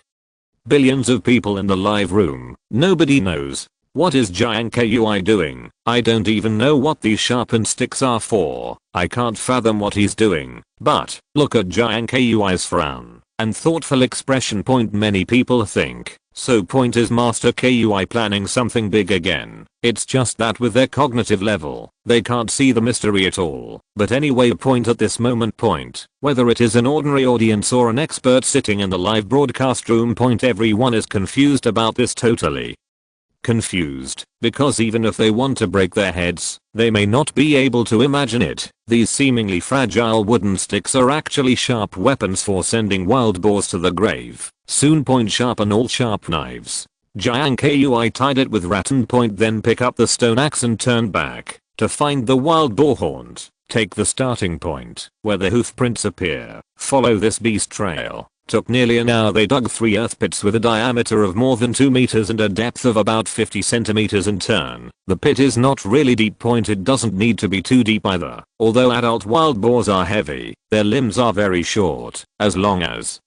Billions of people in the live room. Nobody knows. What is Jiang Kui doing? I don't even know what these sharpened sticks are for. I can't fathom what he's doing. But, look at Jiang Kui's frown and thoughtful expression. Many people think, so is Master Kui planning something big again? It's just that with their cognitive level, they can't see the mystery at all. But anyway, at this moment, whether it is an ordinary audience or an expert sitting in the live broadcast room, everyone is confused about this. Totally confused, because even if they want to break their heads, they may not be able to imagine it. These seemingly fragile wooden sticks are actually sharp weapons for sending wild boars to the grave. Soon. Sharpen all sharp knives. Jiang Kui tied it with rattan. Then pick up the stone axe and turn back to find the wild boar haunt. Take the starting point where the hoof prints appear. Follow this beast trail. Took nearly an hour. They dug 3 earth pits with a diameter of more than 2 meters and a depth of about 50 centimeters in turn. The pit is not really deep. It doesn't need to be too deep either. Although adult wild boars are heavy, their limbs are very short. As long as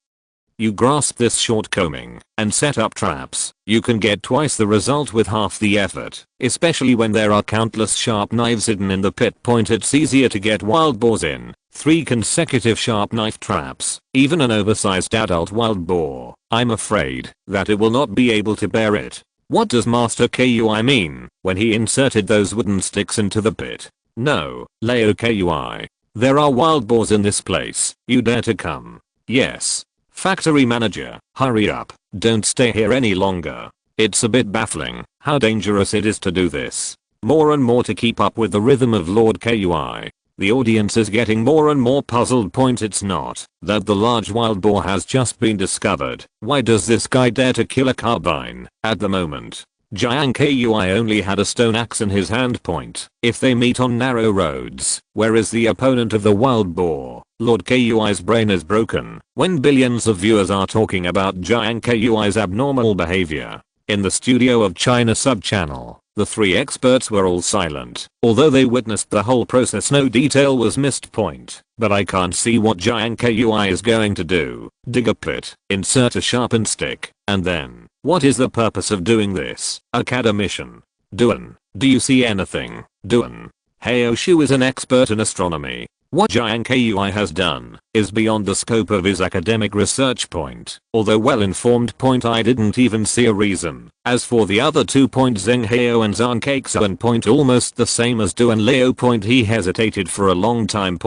you grasp this short combing and set up traps, you can get twice the result with half the effort, especially when there are countless sharp knives hidden in the pit. It's easier to get wild boars in 3 consecutive sharp knife traps. Even an oversized adult wild boar, I'm afraid that it will not be able to bear it. What does Master Kui mean when he inserted those wooden sticks into the pit? No, Leo Kui. There are wild boars in this place. You dare to come? Yes. Factory manager, hurry up. Don't stay here any longer. It's a bit baffling how dangerous it is to do this. More and more to keep up with the rhythm of Lord Kui. The audience is getting more and more puzzled. It's not that the large wild boar has just been discovered. Why does this guy dare to kill a carbine at the moment? Jiang Kui only had a stone axe in his hand. If they meet on narrow roads, where is the opponent of the wild boar? Lord Kui's brain is broken when billions of viewers are talking about Jiang Kui's abnormal behavior. In the studio of China sub-channel, the 3 experts were all silent. Although they witnessed the whole process, no detail was missed. But I can't see what Jiang Kui is going to do. Dig a pit, insert a sharpened stick, and then, what is the purpose of doing this? Academician Duan, do you see anything? Duan Heoshu is an expert in astronomy. What Jiang Kui has done is beyond the scope of his academic research. Although well informed. I didn't even see a reason. As for the other 2. Zheng Heo and Zhang Kexuan. Almost the same as Duan Leo. He hesitated for a long time.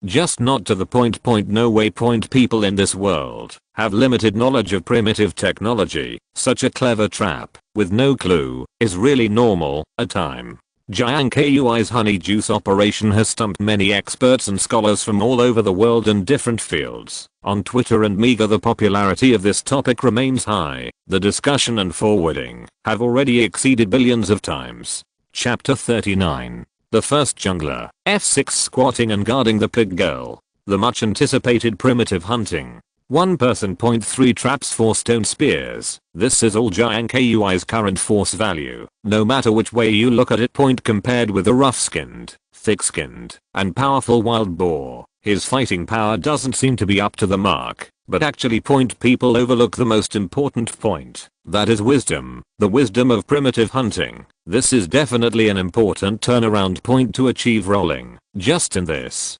Just not to the point. No way. People in this world have limited knowledge of primitive technology. Such a clever trap with no clue is really normal. A time. Jiang Kui's honey juice operation has stumped many experts and scholars from all over the world in different fields. On Twitter and Mega the popularity of this topic remains high. The discussion and forwarding have already exceeded billions of times. Chapter 39. The first jungler, F6 squatting and guarding the pig girl. The much anticipated primitive hunting 1 person. 3 traps, 4 stone spears. This is all Jiang Kui's current force value, no matter which way you look at it. Compared with a rough-skinned, thick-skinned, and powerful wild boar, his fighting power doesn't seem to be up to the mark. But actually people overlook the most important point. That is wisdom. The wisdom of primitive hunting. This is definitely an important turnaround point to achieve rolling. Just in this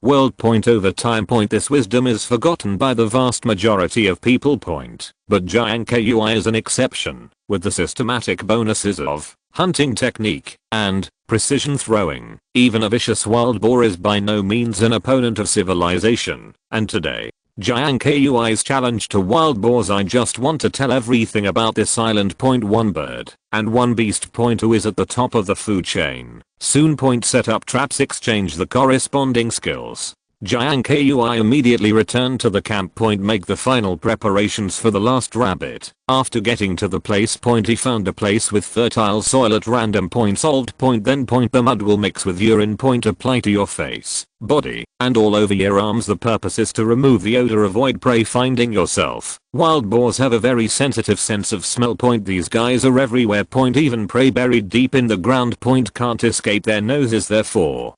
world. Over time. This wisdom is forgotten by the vast majority of people. But Jiang Kui is an exception, with the systematic bonuses of hunting technique and precision throwing. Even a vicious wild boar is by no means an opponent of civilization, and today, Jiang Kui's challenge to wild boars. I just want to tell everything about this island. 1 bird and 1 beast. 2 is at the top of the food chain. Soon. Set up traps, exchange the corresponding skills. Jiang Kui immediately returned to the camp. Make the final preparations for the last rabbit. After getting to the place. He found a place with fertile soil at random. Solved. Then. The mud will mix with urine. Apply to your face, body, and all over your arms. The purpose is to remove the odor. Avoid prey finding yourself. Wild boars have a very sensitive sense of smell. These guys are everywhere. Even prey buried deep in the ground. Can't escape their noses. Therefore,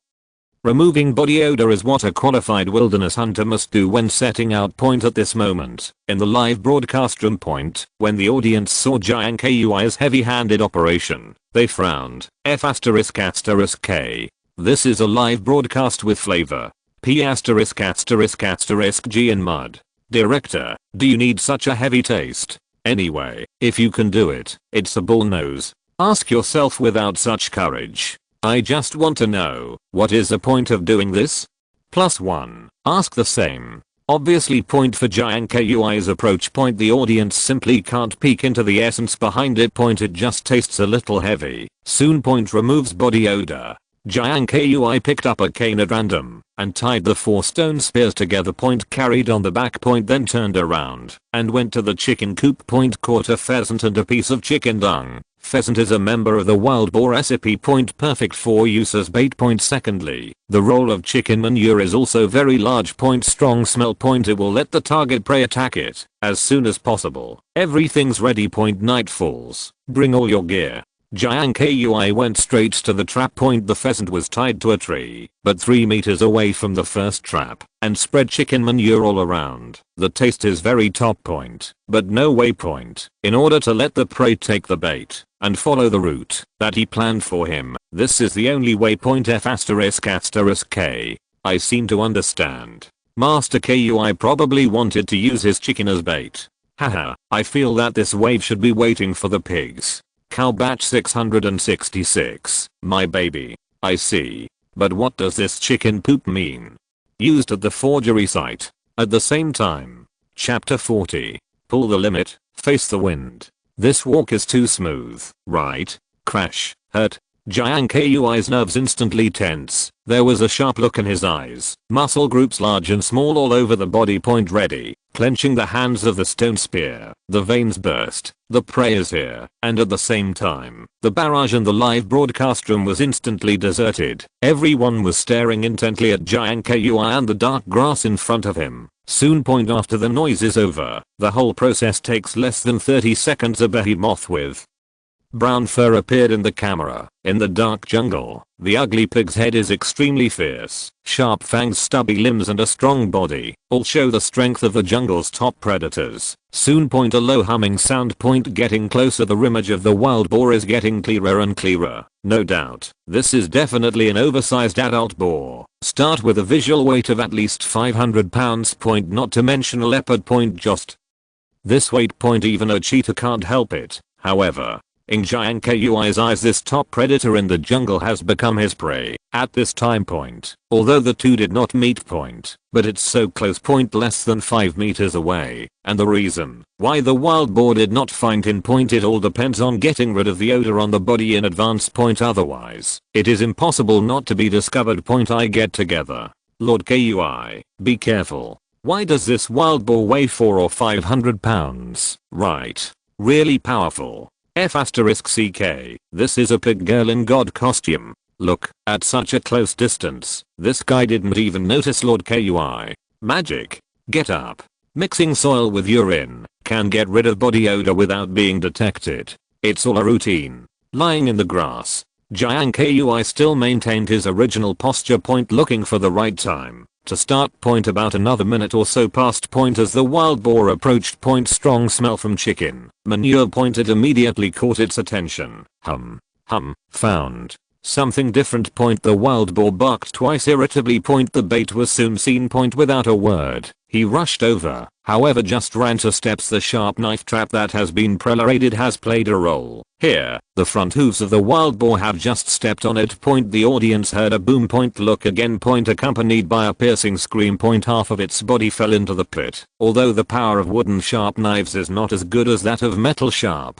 removing body odor is what a qualified wilderness hunter must do when setting out. At this moment, in the live broadcast room. When the audience saw Jiang Kui's heavy-handed operation, they frowned. F***K. This is a live broadcast with flavor. P*******G in mud. Director, do you need such a heavy taste? Anyway, if you can do it, it's a bull nose. Ask yourself without such courage. I just want to know, what is the point of doing this? +1. Ask the same. Obviously. For Jiang Kui's approach. The audience simply can't peek into the essence behind it. It just tastes a little heavy. Soon. Removes body odor. Jiang Kui picked up a cane at random and tied the 4 stone spears together. Carried on the back. Then turned around and went to the chicken coop. Caught a pheasant and a piece of chicken dung. Pheasant is a member of the wild boar recipe. Perfect for use as bait. Secondly, the roll of chicken manure is also very large. Strong smell. It will let the target prey attack it as soon as possible. Everything's ready. Night falls. Bring all your gear. Jiang Kui went straight to the trap. The pheasant was tied to a tree, but 3 meters away from the first trap, and spread chicken manure all around. The taste is very top. But no way. In order to let the prey take the bait and follow the route that he planned for him, this is the only way. F***K. I seem to understand. Master Kui probably wanted to use his chicken as bait. Haha, I feel that this wave should be waiting for the pigs. Cow batch 666, my baby. I see. But what does this chicken poop mean? Used at the forgery site. At the same time. Chapter 40. Pull the limit, face the wind. This walk is too smooth, right? Crash, hurt. Jiang Kui's nerves instantly tense. There was a sharp look in his eyes. Muscle groups large and small all over the body. Ready. Clenching the hands of the stone spear. The veins burst. The prey is here. And at the same time, the barrage in the live broadcast room was instantly deserted. Everyone was staring intently at Jiang Kui and the dark grass in front of him. Soon. After the noise is over, the whole process takes less than 30 seconds. A behemoth with brown fur appeared in the camera. In the dark jungle, the ugly pig's head is extremely fierce. Sharp fangs, stubby limbs, and a strong body all show the strength of the jungle's top predators. Soon. A low humming sound. Getting closer. The image of the wild boar is getting clearer and clearer. No doubt, this is definitely an oversized adult boar. Start with a visual weight of at least 500 pounds. Not to mention a leopard. Just this weight. Even a cheetah can't help it. However, in Jiang Kui's eyes, this top predator in the jungle has become his prey. At this time. Although the two did not meet. But it's so close. Less than 5 meters away. And the reason why the wild boar did not find him. It all depends on getting rid of the odor on the body in advance. Otherwise, it is impossible not to be discovered. I get together. Lord Kui, be careful. Why does this wild boar weigh 400 or 500 pounds? Right. Really powerful. F***CK. This is a pig girl in god costume. Look, at such a close distance, this guy didn't even notice Lord Kui. Magic. Get up. Mixing soil with urine can get rid of body odor without being detected. It's all a routine. Lying in the grass, Jiang Kui still maintained his original posture point, looking for the right time to start point. About another minute or so past point as the wild boar approached point. Strong smell from chicken manure point. It immediately caught its attention. Found something different point. The wild boar barked twice irritably point. The bait was soon seen point. Without a word, he rushed over, however just ran to steps. The sharp knife trap that has been preloaded has played a role here. The front hooves of the wild boar have just stepped on it point. The audience heard a boom point. Look again point, accompanied by a piercing scream point. Half of its body fell into the pit. Although the power of wooden sharp knives is not as good as that of metal sharp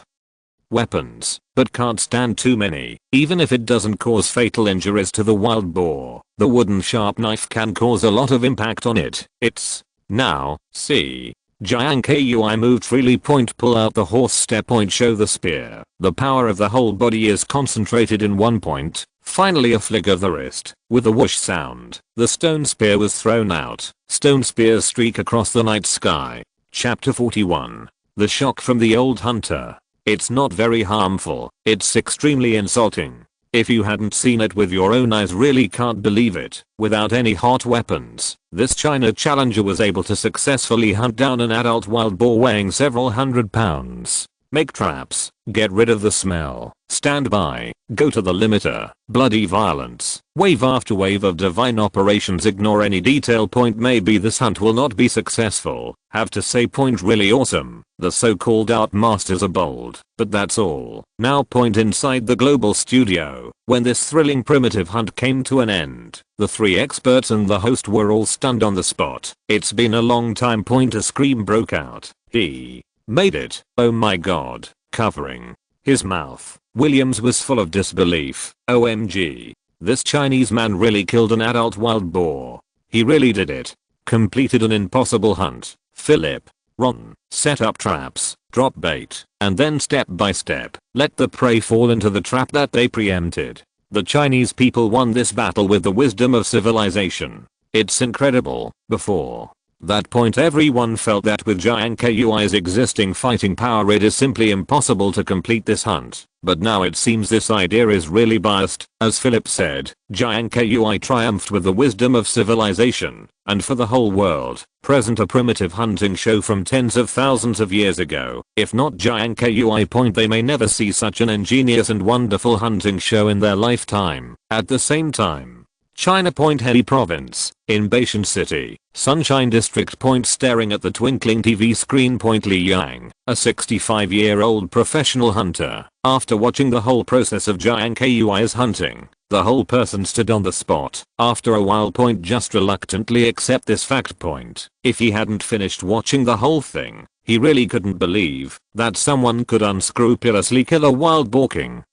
weapons, but can't stand too many. Even if it doesn't cause fatal injuries to the wild boar, the wooden sharp knife can cause a lot of impact on it. It's now, see. Jiang Kui moved freely point. Pull out the horse step point. Show the spear. The power of the whole body is concentrated in one point. Finally a flick of the wrist. With a whoosh sound, the stone spear was thrown out. Stone spears streak across the night sky. Chapter 41. The shock from the old hunter. It's not very harmful. It's extremely insulting. If you hadn't seen it with your own eyes, really can't believe it. Without any hot weapons, this China challenger was able to successfully hunt down an adult wild boar weighing several hundred pounds. Make traps, get rid of the smell, stand by, go to the limiter, bloody violence, wave after wave of divine operations. Ignore any detail point. Maybe this hunt will not be successful. Have to say point, really awesome. The so-called art masters are bold, but that's all. Now point. Inside the global studio, when this thrilling primitive hunt came to an end, the three experts and the host were all stunned on the spot. It's been a long time point. A scream broke out. He made it. Oh my god. Covering his mouth, Williams was full of disbelief. OMG. This Chinese man really killed an adult wild boar. He really did it. Completed an impossible hunt. Philip, Ron, set up traps, drop bait, and then step by step, let the prey fall into the trap that they preempted. The Chinese people won this battle with the wisdom of civilization. It's incredible. Before that point everyone felt that with Jiang Kui's existing fighting power it is simply impossible to complete this hunt. But now it seems this idea is really biased. As Philip said, Jiang Kui triumphed with the wisdom of civilization, and for the whole world, present a primitive hunting show from tens of thousands of years ago. If not Jiang Kui point, they may never see such an ingenious and wonderful hunting show in their lifetime. At the same time, China point, Hebei province, in Baishan city, Sunshine District point, staring at the twinkling TV screen point, Li Yang, a 65-year-old professional hunter. After watching the whole process of Jiang Kui's hunting, the whole person stood on the spot. After a while point just reluctantly accept this fact point. If he hadn't finished watching the whole thing, he really couldn't believe that someone could unscrupulously kill a wild boar king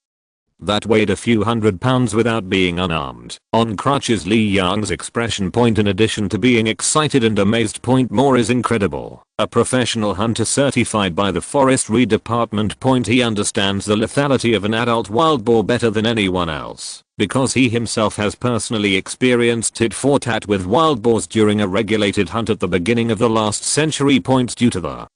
that weighed a few hundred pounds without being unarmed. On crutches, Li Yang's expression point, in addition to being excited and amazed point, more is incredible. A professional hunter certified by the forestry department point, he understands the lethality of an adult wild boar better than anyone else, because he himself has personally experienced tit for tat with wild boars during a regulated hunt at the beginning of the last century point. Due to the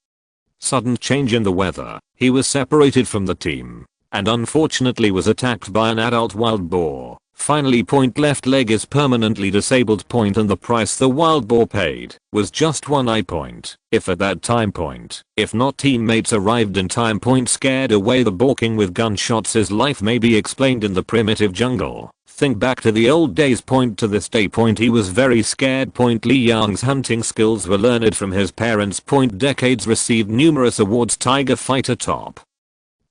sudden change in the weather, he was separated from the team, and unfortunately was attacked by an adult wild boar. Finally point, left leg is permanently disabled point, and the price the wild boar paid was just one eye point. If at that time point, if not teammates arrived in time point, scared away the boar king with gunshots, his life may be explained in the primitive jungle. Think back to the old days point. To this day point, he was very scared point. Li Yang's hunting skills were learned from his parents point. Decades, received numerous awards, tiger fighter, top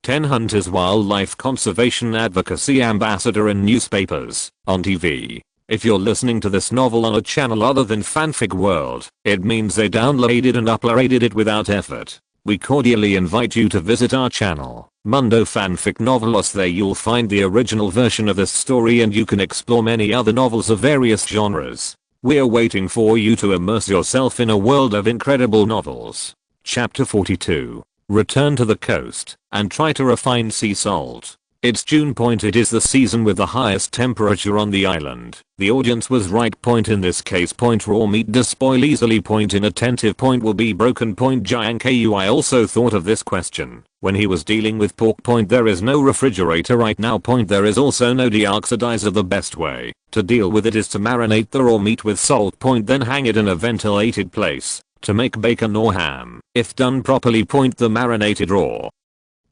10 hunters, wildlife conservation advocacy ambassador in newspapers, on TV. If you're listening to this novel on a channel other than Fanfic World, it means they downloaded and uploaded it without effort. We cordially invite you to visit our channel, Mundo Fanfic Novelos. There you'll find the original version of this story, and you can explore many other novels of various genres. We're waiting for you to immerse yourself in a world of incredible novels. Chapter 42. Return to the coast and try to refine sea salt. It's June. It is the season with the highest temperature on the island. The audience was right. In this case. Raw meat does spoil easily. Inattentive. Will be broken. Jiang Kui also thought of this question when he was dealing with pork. There is no refrigerator right now. There is also no deoxidizer. The best way to deal with it is to marinate the raw meat with salt. Then hang it in a ventilated place to make bacon or ham. If done properly. The marinated raw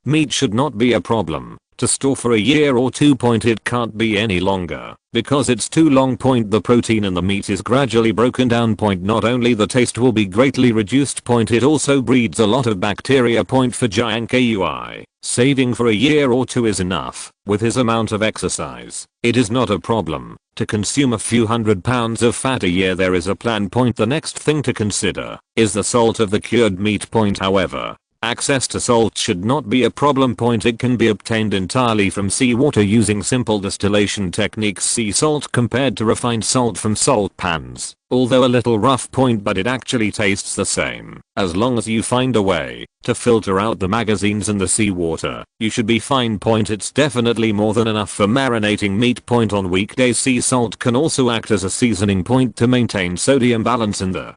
meat should not be a problem to store for a year or two. It can't be any longer because it's too long. The protein in the meat is gradually broken down. Not only the taste will be greatly reduced. It also breeds a lot of bacteria. For Jiang Kui, saving for a year or two is enough. With his amount of exercise, it is not a problem to consume a few £100 of fat a year. There is a plan. The next thing to consider is the salt of the cured meat. However, access to salt should not be a problem. It can be obtained entirely from seawater using simple distillation techniques. Sea salt compared to refined salt from salt pans, although a little rough. But it actually tastes the same. As long as you find a way to filter out the magazines in the seawater, you should be fine. It's definitely more than enough for marinating meat. On weekdays, sea salt can also act as a seasoning. To maintain sodium balance in the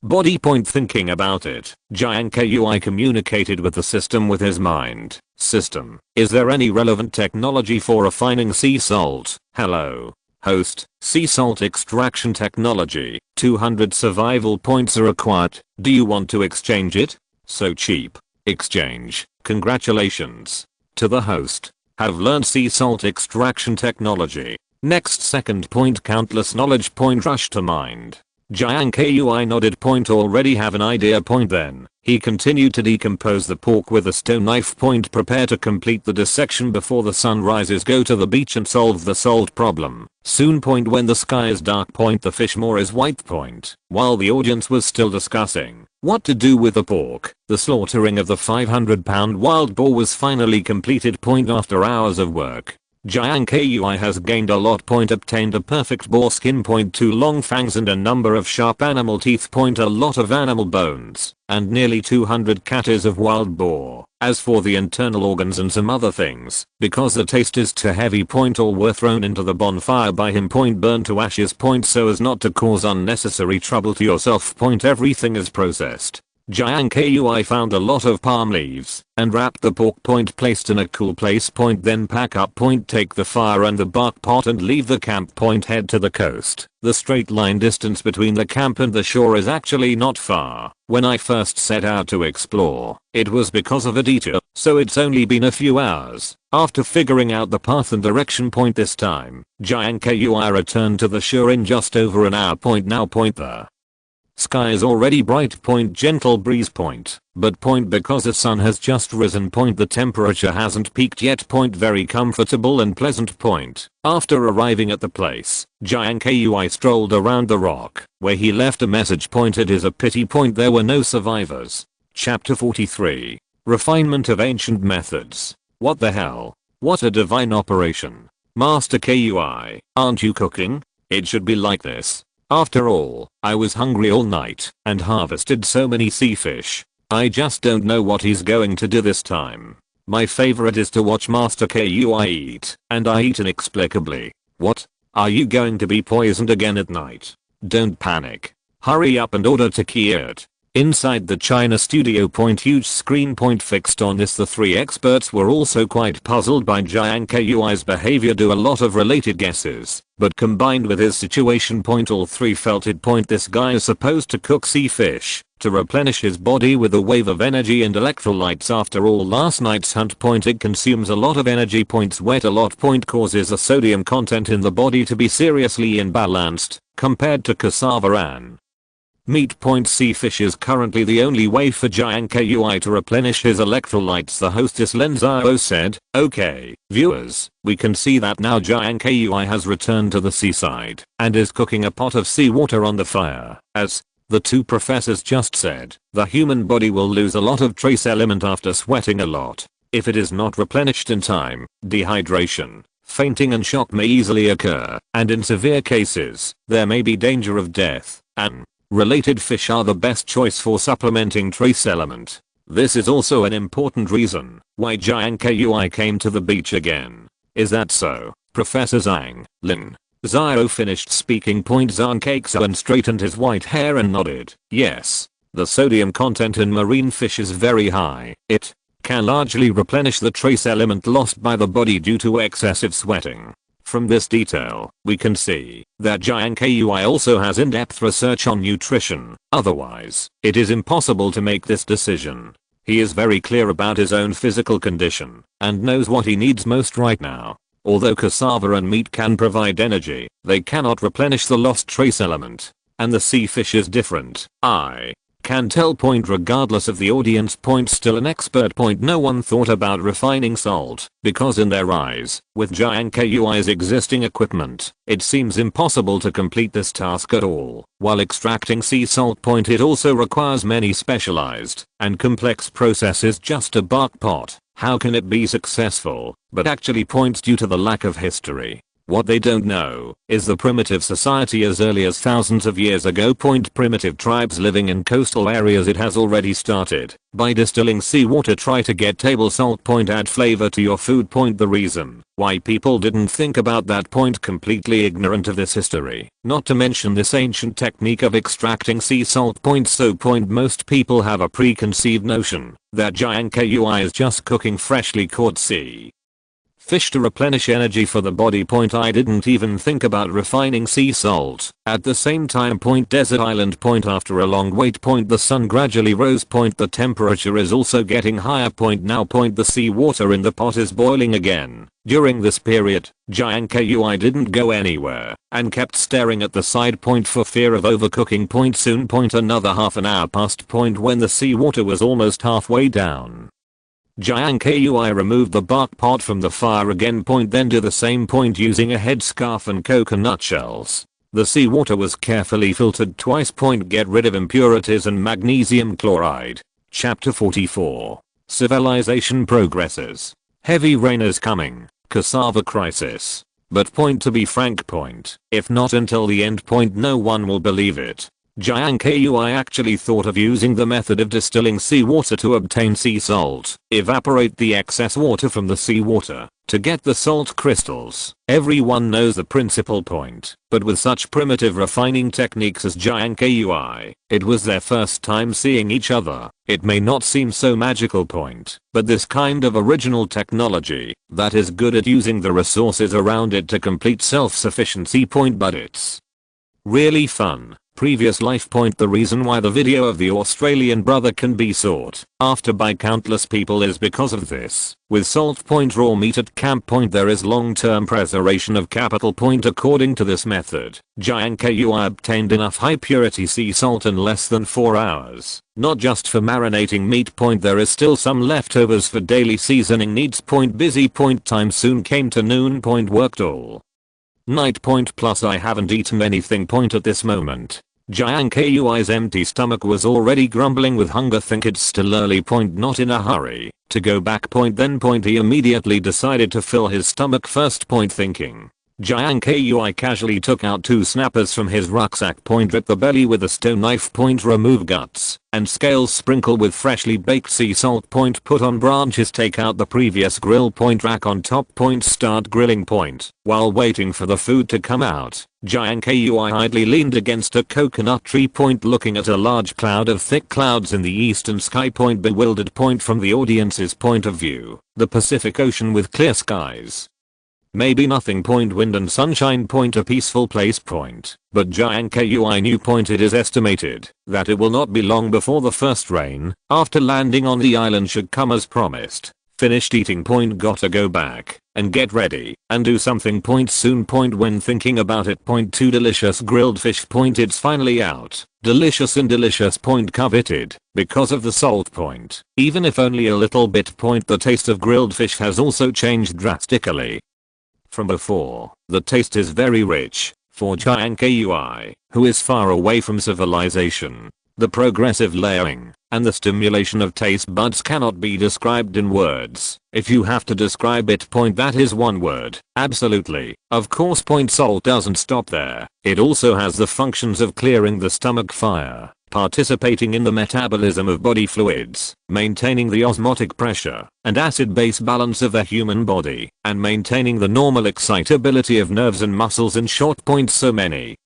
body. Thinking about it, Jiang Kui communicated with the system with his mind. System, is there any relevant technology for refining sea salt? Hello. Host, sea salt extraction technology. 200 survival points are required. Do you want to exchange it? So cheap. Exchange. Congratulations. To the host. Have learned sea salt extraction technology. Next second. Countless knowledge. Rush to mind. Jiang Kui nodded. Already have an idea. Then he continued to decompose the pork with a stone knife. Prepare to complete the dissection before the sun rises. Go to the beach and solve the salt problem soon. When the sky is dark. The fish more is white. While the audience was still discussing what to do with the pork, the slaughtering of the 500-pound wild boar was finally completed. After hours of work, Jiang Kui has gained a lot. Obtained a perfect boar skin. 2 long fangs and a number of sharp animal teeth. A lot of animal bones and nearly 200 catters of wild boar. As for the internal organs and some other things, because the taste is too heavy. All were thrown into the bonfire by him. Burned to ashes. So as not to cause unnecessary trouble to yourself. Everything is processed. Jiang Kui found a lot of palm leaves and wrapped the pork. Placed in a cool place. Then pack up. Take the fire and the bark pot and leave the camp. Head to the coast. The straight line distance between the camp and the shore is actually not far. When I first set out to explore, it was because of a detour, so it's only been a few hours. After figuring out the path and direction. This time, Jiang Kui returned to the shore in just over an hour. Now. The sky is already bright. Gentle breeze. But because the sun has just risen. The temperature hasn't peaked yet. Very comfortable and pleasant. After arriving at the place, Jiang Kui strolled around the rock, where he left a message. It is a pity. There were no survivors. Chapter 43. Refinement of ancient methods. What the hell? What a divine operation. Master Kui, aren't you cooking? It should be like this. After all, I was hungry all night and harvested so many sea fish. I just don't know what he's going to do this time. My favorite is to watch Master Kui eat, and I eat inexplicably. What? Are you going to be poisoned again at night? Don't panic. Hurry up and order takeout. Inside the China studio. Huge screen. Fixed on this. The 3 experts were also quite puzzled by Jiang Kui's behavior. Do a lot of related guesses, but combined with his situation. All 3 felt it. This guy is supposed to cook sea fish to replenish his body with a wave of energy and electrolytes. After all last night's hunt. It consumes a lot of energy. Sweat a lot. Causes a sodium content in the body to be seriously imbalanced compared to cassava and meat. Sea fish is currently the only way for Jiang Kui to replenish his electrolytes. The hostess Len Zhao said. Okay, viewers, we can see that now Jiang Kui has returned to the seaside and is cooking a pot of seawater on the fire. As the 2 professors just said, the human body will lose a lot of trace element after sweating a lot. If it is not replenished in time, dehydration, fainting and shock may easily occur, and in severe cases, there may be danger of death. And related fish are the best choice for supplementing trace element. This is also an important reason why Jiang Kui came to the beach again. Is that so, Professor Zhang? Lin Zhao finished speaking. Zhang Keixuan straightened his white hair and nodded. Yes. The sodium content in marine fish is very high. It can largely replenish the trace element lost by the body due to excessive sweating. From this detail, we can see that Jiang Kui also has in-depth research on nutrition. Otherwise, it is impossible to make this decision. He is very clear about his own physical condition and knows what he needs most right now. Although cassava and meat can provide energy, they cannot replenish the lost trace element. And the sea fish is different. I can tell. Regardless of the audience. Still an expert. No one thought about refining salt because in their eyes, with Jiang Kui's existing equipment, it seems impossible to complete this task at all. While extracting sea salt. It also requires many specialized and complex processes. Just a bark pot. How can it be successful? But actually due to the lack of history. What they don't know is the primitive society as early as thousands of years ago. Primitive tribes living in coastal areas. It has already started by distilling seawater. Try to get table salt. Add flavor to your food. The reason why people didn't think about that. Completely ignorant of this history. Not to mention this ancient technique of extracting sea salt. Most people have a preconceived notion that Jiang Kui is just cooking freshly caught sea fish to replenish energy for the body. I didn't even think about refining sea salt. At the same time. Desert island. After a long wait. The sun gradually rose. The temperature is also getting higher. Now. The seawater in the pot is boiling again. During this period, Jiang Kui didn't go anywhere and kept staring at the side. For fear of overcooking. Soon. Another half an hour passed. When the seawater was almost halfway down, Jiang Kui removed the bark pot from the fire again. Then do the same. Using a headscarf and coconut shells. The seawater was carefully filtered twice. Get rid of impurities and magnesium chloride. Chapter 44. Civilization progresses. Heavy rain is coming. Cassava crisis. But to be frank. If not until the end. No one will believe it. Jiang Kui actually thought of using the method of distilling seawater to obtain sea salt. Evaporate the excess water from the seawater to get the salt crystals. Everyone knows the principal. But with such primitive refining techniques as Jiang Kui, it was their first time seeing each other. It may not seem so magical. But this kind of original technology that is good at using the resources around it to complete self-sufficiency. But it's really fun. Previous life. The reason why the video of the Australian brother can be sought after by countless people is because of this. With salt. Raw meat at camp. There is long-term preservation of capital. According to this method, Jiang Kui obtained enough high purity sea salt in less than 4 hours. Not just for marinating meat. There is still some leftovers for daily seasoning needs. Busy. Time soon came to noon. Worked all night. Plus I haven't eaten anything. At this moment, Jiang Kui's empty stomach was already grumbling with hunger. Think it's still early. Not in a hurry to go back. Then he immediately decided to fill his stomach first. Thinking. Jiang Kui casually took out 2 snappers from his rucksack. Rip the belly with a stone knife. Remove guts and scales. Sprinkle with freshly baked sea salt. Put on branches. Take out the previous grill. Rack on top. Start grilling. While waiting for the food to come out, Jiang Kui idly leaned against a coconut tree. Looking at a large cloud of thick clouds in the eastern sky. Bewildered. From the audience's point of view, the Pacific Ocean with clear skies. Maybe nothing. Wind and sunshine. A peaceful place. But Jiang Kui knew. It is estimated that it will not be long before the first rain after landing on the island should come as promised. Finished eating. Gotta go back and get ready and do something. Soon. When thinking about it. 2 delicious grilled fish. It's finally out. Delicious and delicious. Coveted because of the salt. Even if only a little bit. The taste of grilled fish has also changed drastically from before. The taste is very rich for Jiang Kui, who is far away from civilization. The progressive layering and the stimulation of taste buds cannot be described in words. If you have to describe it, that is one word. Absolutely. Of course, salt doesn't stop there. It also has the functions of clearing the stomach fire, participating in the metabolism of body fluids, maintaining the osmotic pressure and acid-base balance of the human body, and maintaining the normal excitability of nerves and muscles. In short, so many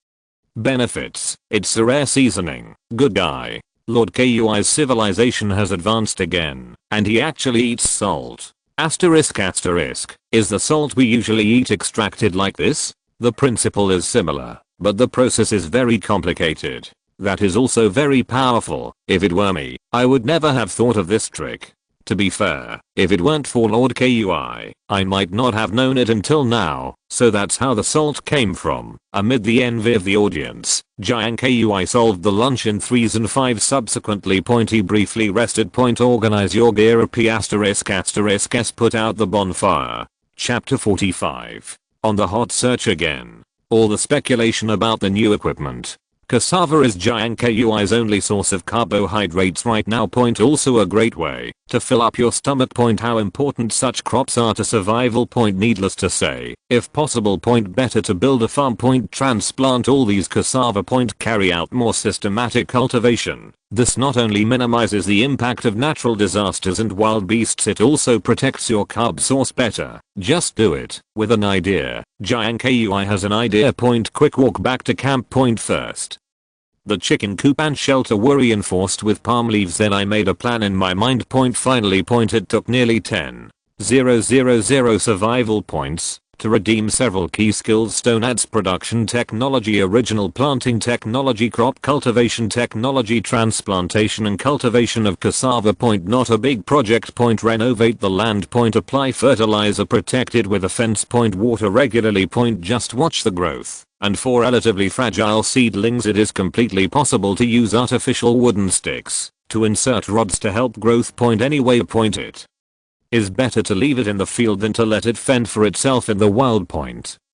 benefits. It's a rare seasoning. Good guy. Lord Kui's civilization has advanced again, and he actually eats salt. Asterisk asterisk. Is the salt we usually eat extracted like this? The principle is similar, but the process is very complicated. That is also very powerful. If it were me, I would never have thought of this trick. To be fair, if it weren't for Lord Kui, I might not have known it until now. So that's how the salt came from. Amid the envy of the audience, Jiang Kui solved the lunch in 3s and 5s subsequently. He briefly rested. Organize your gear. S put out the bonfire. Chapter 45. On the hot search again. All the speculation about the new equipment. Cassava is Jiang Kui's only source of carbohydrates right now. Also a great way to fill up your stomach. How important such crops are to survival. Needless to say, if possible. Better to build a farm. Transplant all these cassava. Carry out more systematic cultivation. This not only minimizes the impact of natural disasters and wild beasts, it also protects your carb source better. Just do it. With an idea. Jiang Kui has an idea. Quick walk back to camp. First, the chicken coop and shelter were reinforced with palm leaves. Then I made a plan in my mind. Finally. It took nearly 10,000 survival points to redeem several key skills: stone adze production technology, original planting technology, crop cultivation technology, transplantation and cultivation of cassava. Not a big project. Renovate the land. Apply fertilizer, protect it with a fence. Water regularly. Just watch the growth. And for relatively fragile seedlings, it is completely possible to use artificial wooden sticks to insert rods to help growth. Anyway, it is better to leave it in the field than to let it fend for itself in the wild.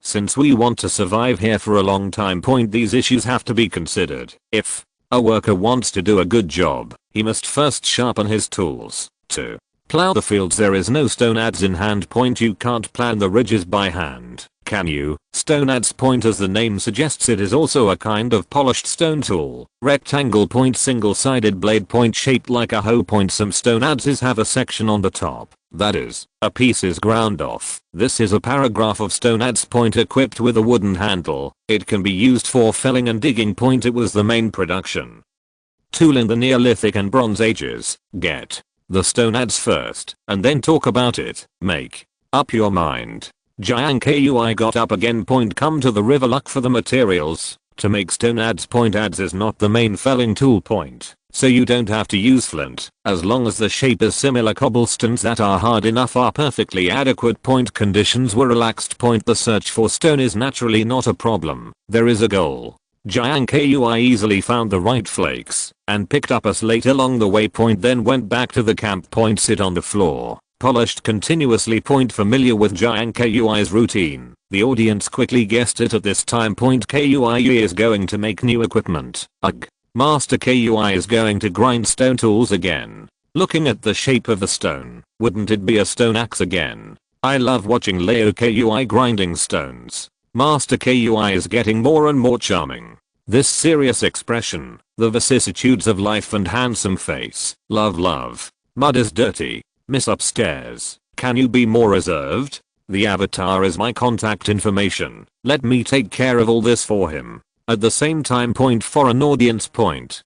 Since we want to survive here for a long time. These issues have to be considered. If a worker wants to do a good job, he must first sharpen his tools. To plow the fields, there is no stone adze in hand. You can't plan the ridges by hand, can you? Stone adze. As the name suggests, it is also a kind of polished stone tool. Rectangle. Single-sided blade. Shaped like a hoe. Some stone adzes have a section on the top. That is, a piece is ground off. This is a paragraph of stone adze. Equipped with a wooden handle. It can be used for felling and digging. It was the main production tool in the Neolithic and Bronze Ages. Get the stone adze first, and then talk about it. Make up your mind. Jiang Kui got up again. Come to the river. Look for the materials to make stone adze. Adze is not the main felling tool. So you don't have to use flint, as long as the shape is similar. Cobblestones that are hard enough are perfectly adequate. Conditions were relaxed. The search for stone is naturally not a problem. There is a goal. Jiang Kui easily found the right flakes and picked up a slate along the way. Then went back to the camp. Sit on the floor. Polished continuously. Familiar with Jiang Kui's routine. The audience quickly guessed it at this time. Kui is going to make new equipment. Ugh. Master Kui is going to grind stone tools again. Looking at the shape of the stone, wouldn't it be a stone axe again? I love watching Leo Kui grinding stones. Master Kui is getting more and more charming. This serious expression, the vicissitudes of life and handsome face. Love. Mud is dirty. Miss upstairs. Can you be more reserved? The avatar is my contact information. Let me take care of all this for him. At the same time. For an audience.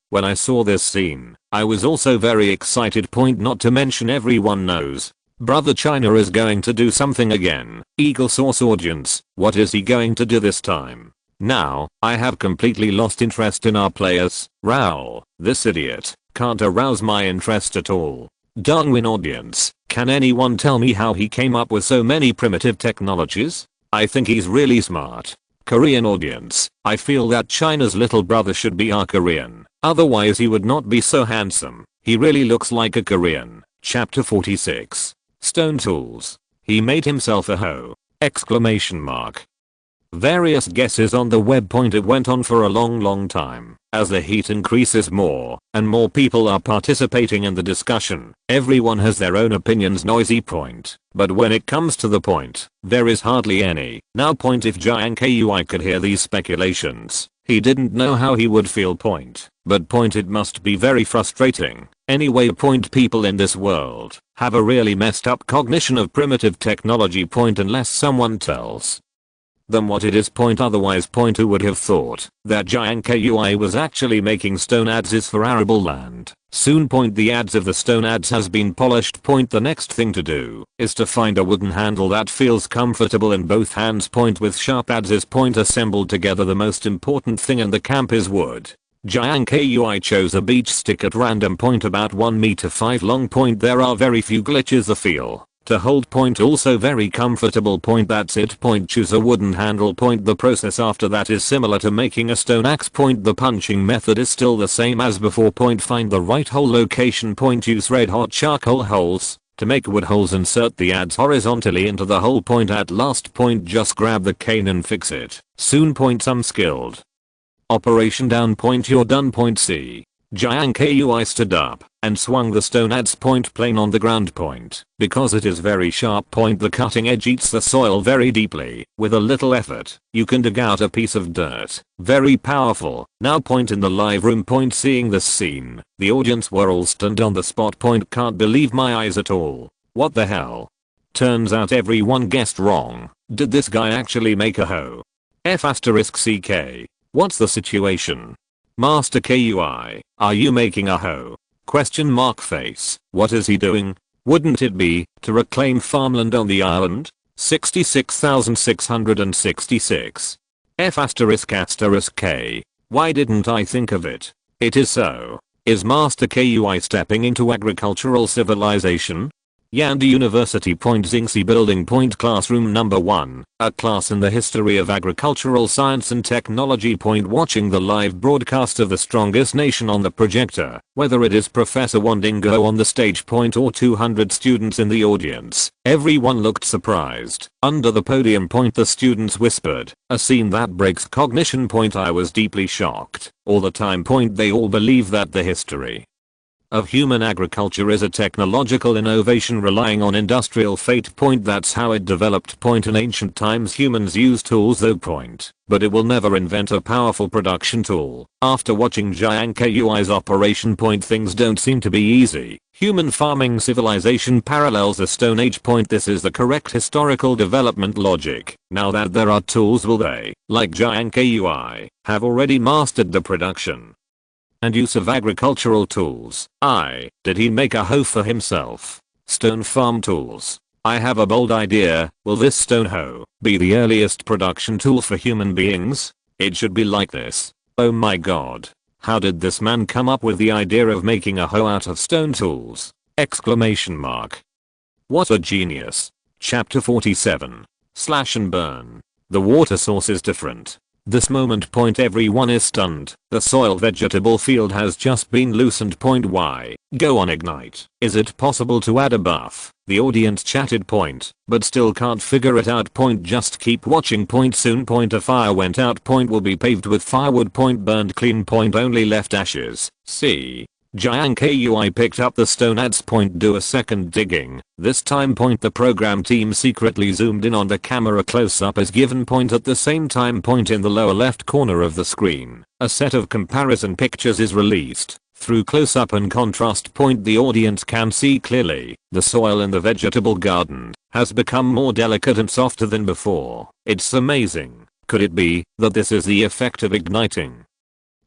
When I saw this scene, I was also very excited. Not to mention everyone knows Brother China is going to do something again. Eagle Source audience, what is he going to do this time? Now, I have completely lost interest in our players. Raoul, this idiot, can't arouse my interest at all. Darwin audience, can anyone tell me how he came up with so many primitive technologies? I think he's really smart. Korean audience, I feel that China's little brother should be our Korean, otherwise he would not be so handsome. He really looks like a Korean. Chapter 46. Stone tools. He made himself a hoe! Exclamation mark. Various guesses on the web point it went on for a long time. As the heat increases more and more people are participating in the discussion, everyone has their own opinions. Noisy point. But when it comes to the point, there is hardly any. Now point, if Jiang Kui could hear these speculations, he didn't know how he would feel. Point. But point, it must be very frustrating. Anyway, point, people in this world have a really messed up cognition of primitive technology. Point, unless someone tells them what it is. Point, otherwise point, who would have thought that Jiang Kui was actually making stone adzes for arable land. Soon. Point, the adze of the stone adze has been polished. Point, the next thing to do is to find a wooden handle that feels comfortable in both hands. Point, with sharp adzes. Point, assembled together. The most important thing in the camp is wood. Jiang Kui chose a beach stick at random. Point, about 1 meter 5 long. Point, there are very few glitches. The feel to hold. Point, also very comfortable. Point, that's it. Point, choose a wooden handle. Point, the process after that is similar to making a stone axe. Point, the punching method is still the same as before. Point, find the right hole location. Point, use red hot charcoal holes to make wood holes. Insert the adze horizontally into the hole. Point, at last. Point, just grab the cane and fix it. Soon. Point, some skilled operation down. Point, you're done. Point, see. Jiang Kui stood up and swung the stone adze. Point, plain on the ground. Point, because it is very sharp. Point, the cutting edge eats the soil very deeply. With a little effort, you can dig out a piece of dirt. Very powerful. Now. Point, in the live room. Point, seeing this scene, the audience were all stunned on the spot. Point, can't believe my eyes at all. What the hell? Turns out everyone guessed wrong. Did this guy actually make a hoe? F***ck. What's the situation? Master Kui, are you making a hoe? Question mark face. What is he doing? Wouldn't it be to reclaim farmland on the island? 66,666. F***k. Why didn't I think of it? It is so. Is Master Kui stepping into agricultural civilization? Yanda University. Point, Xingxi building. Point, classroom number 1, a class in the history of agricultural science and technology. Point, watching the live broadcast of the strongest nation on the projector, whether it is Professor Wandingo on the stage. Point, or 200 students in the audience. Everyone looked surprised. Under the podium. Point, the students whispered, a scene that breaks cognition. Point, I was deeply shocked. All the time. Point, they all believe that the history of human agriculture is a technological innovation relying on industrial fate. Point, that's how it developed. Point, in ancient times humans used tools though. Point, but it will never invent a powerful production tool. After watching Jiang Kui's operation. Point, things don't seem to be easy. Human farming civilization parallels the Stone Age. Point, this is the correct historical development logic. Now that there are tools, will they, like Jiang Kui, have already mastered the production and use of agricultural tools? Did he make a hoe for himself? Stone farm tools. I have a bold idea. Will this stone hoe be the earliest production tool for human beings? It should be like this. Oh my god. How did this man come up with the idea of making a hoe out of stone tools? Exclamation mark. What a genius. Chapter 47. Slash and burn. The water source is different. This moment. Point, everyone is stunned. The soil vegetable field has just been loosened. Point, why? Go on, ignite. Is it possible to add a buff? The audience chatted. Point, but still can't figure it out. Point, just keep watching. Point, soon. Point, a fire went out. Point, will be paved with firewood. Point, burned clean. Point, only left ashes. See. Jiang Kui picked up the stone adze. Point, do a second digging. This time. Point, the program team secretly zoomed in on the camera. Close up is given. Point, at the same time. Point, in the lower left corner of the screen, a set of comparison pictures is released. Through close up and contrast. Point, the audience can see clearly the soil in the vegetable garden has become more delicate and softer than before. It's amazing. Could it be that this is the effect of igniting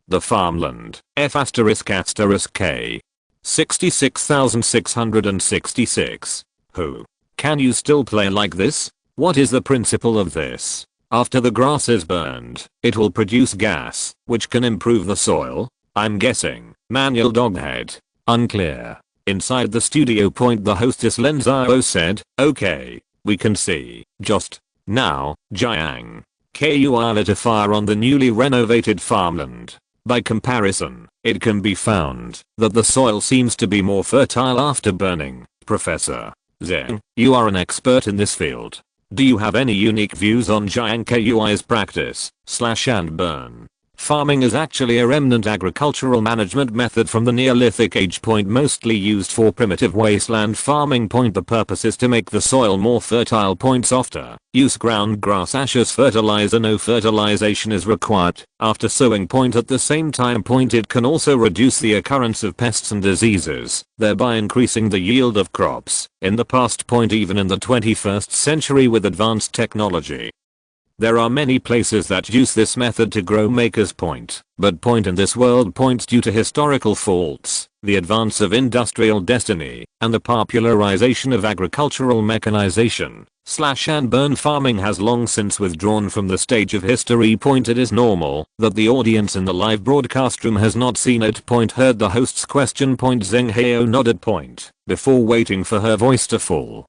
the farmland? F***k. 66,666. Who? Can you still play like this? What is the principle of this? After the grass is burned, it will produce gas, which can improve the soil? I'm guessing manual doghead. Unclear. Inside the studio. Point, the hostess Lenzao said, okay, we can see. Just now, Jiang Kui lit a fire on the newly renovated farmland. By comparison, it can be found that the soil seems to be more fertile after burning. Professor Zeng, you are an expert in this field. Do you have any unique views on Jiang Kui's practice, slash and burn? Farming is actually a remnant agricultural management method from the Neolithic age. Mostly used for primitive wasteland farming. The purpose is to make the soil more fertile. Softer. Use ground grass ash as fertilizer. No fertilization is required after sowing. At the same time. It can also reduce the occurrence of pests and diseases, thereby increasing the yield of crops. In the past. Even in the 21st century with advanced technology, there are many places that use this method to grow makers. But in this world. Due to historical faults, the advance of industrial destiny, and the popularization of agricultural mechanization, slash and burn farming has long since withdrawn from the stage of history. It is normal that the audience in the live broadcast room has not seen it. Heard the host's question. Zheng Hao nodded. Before waiting for her voice to fall.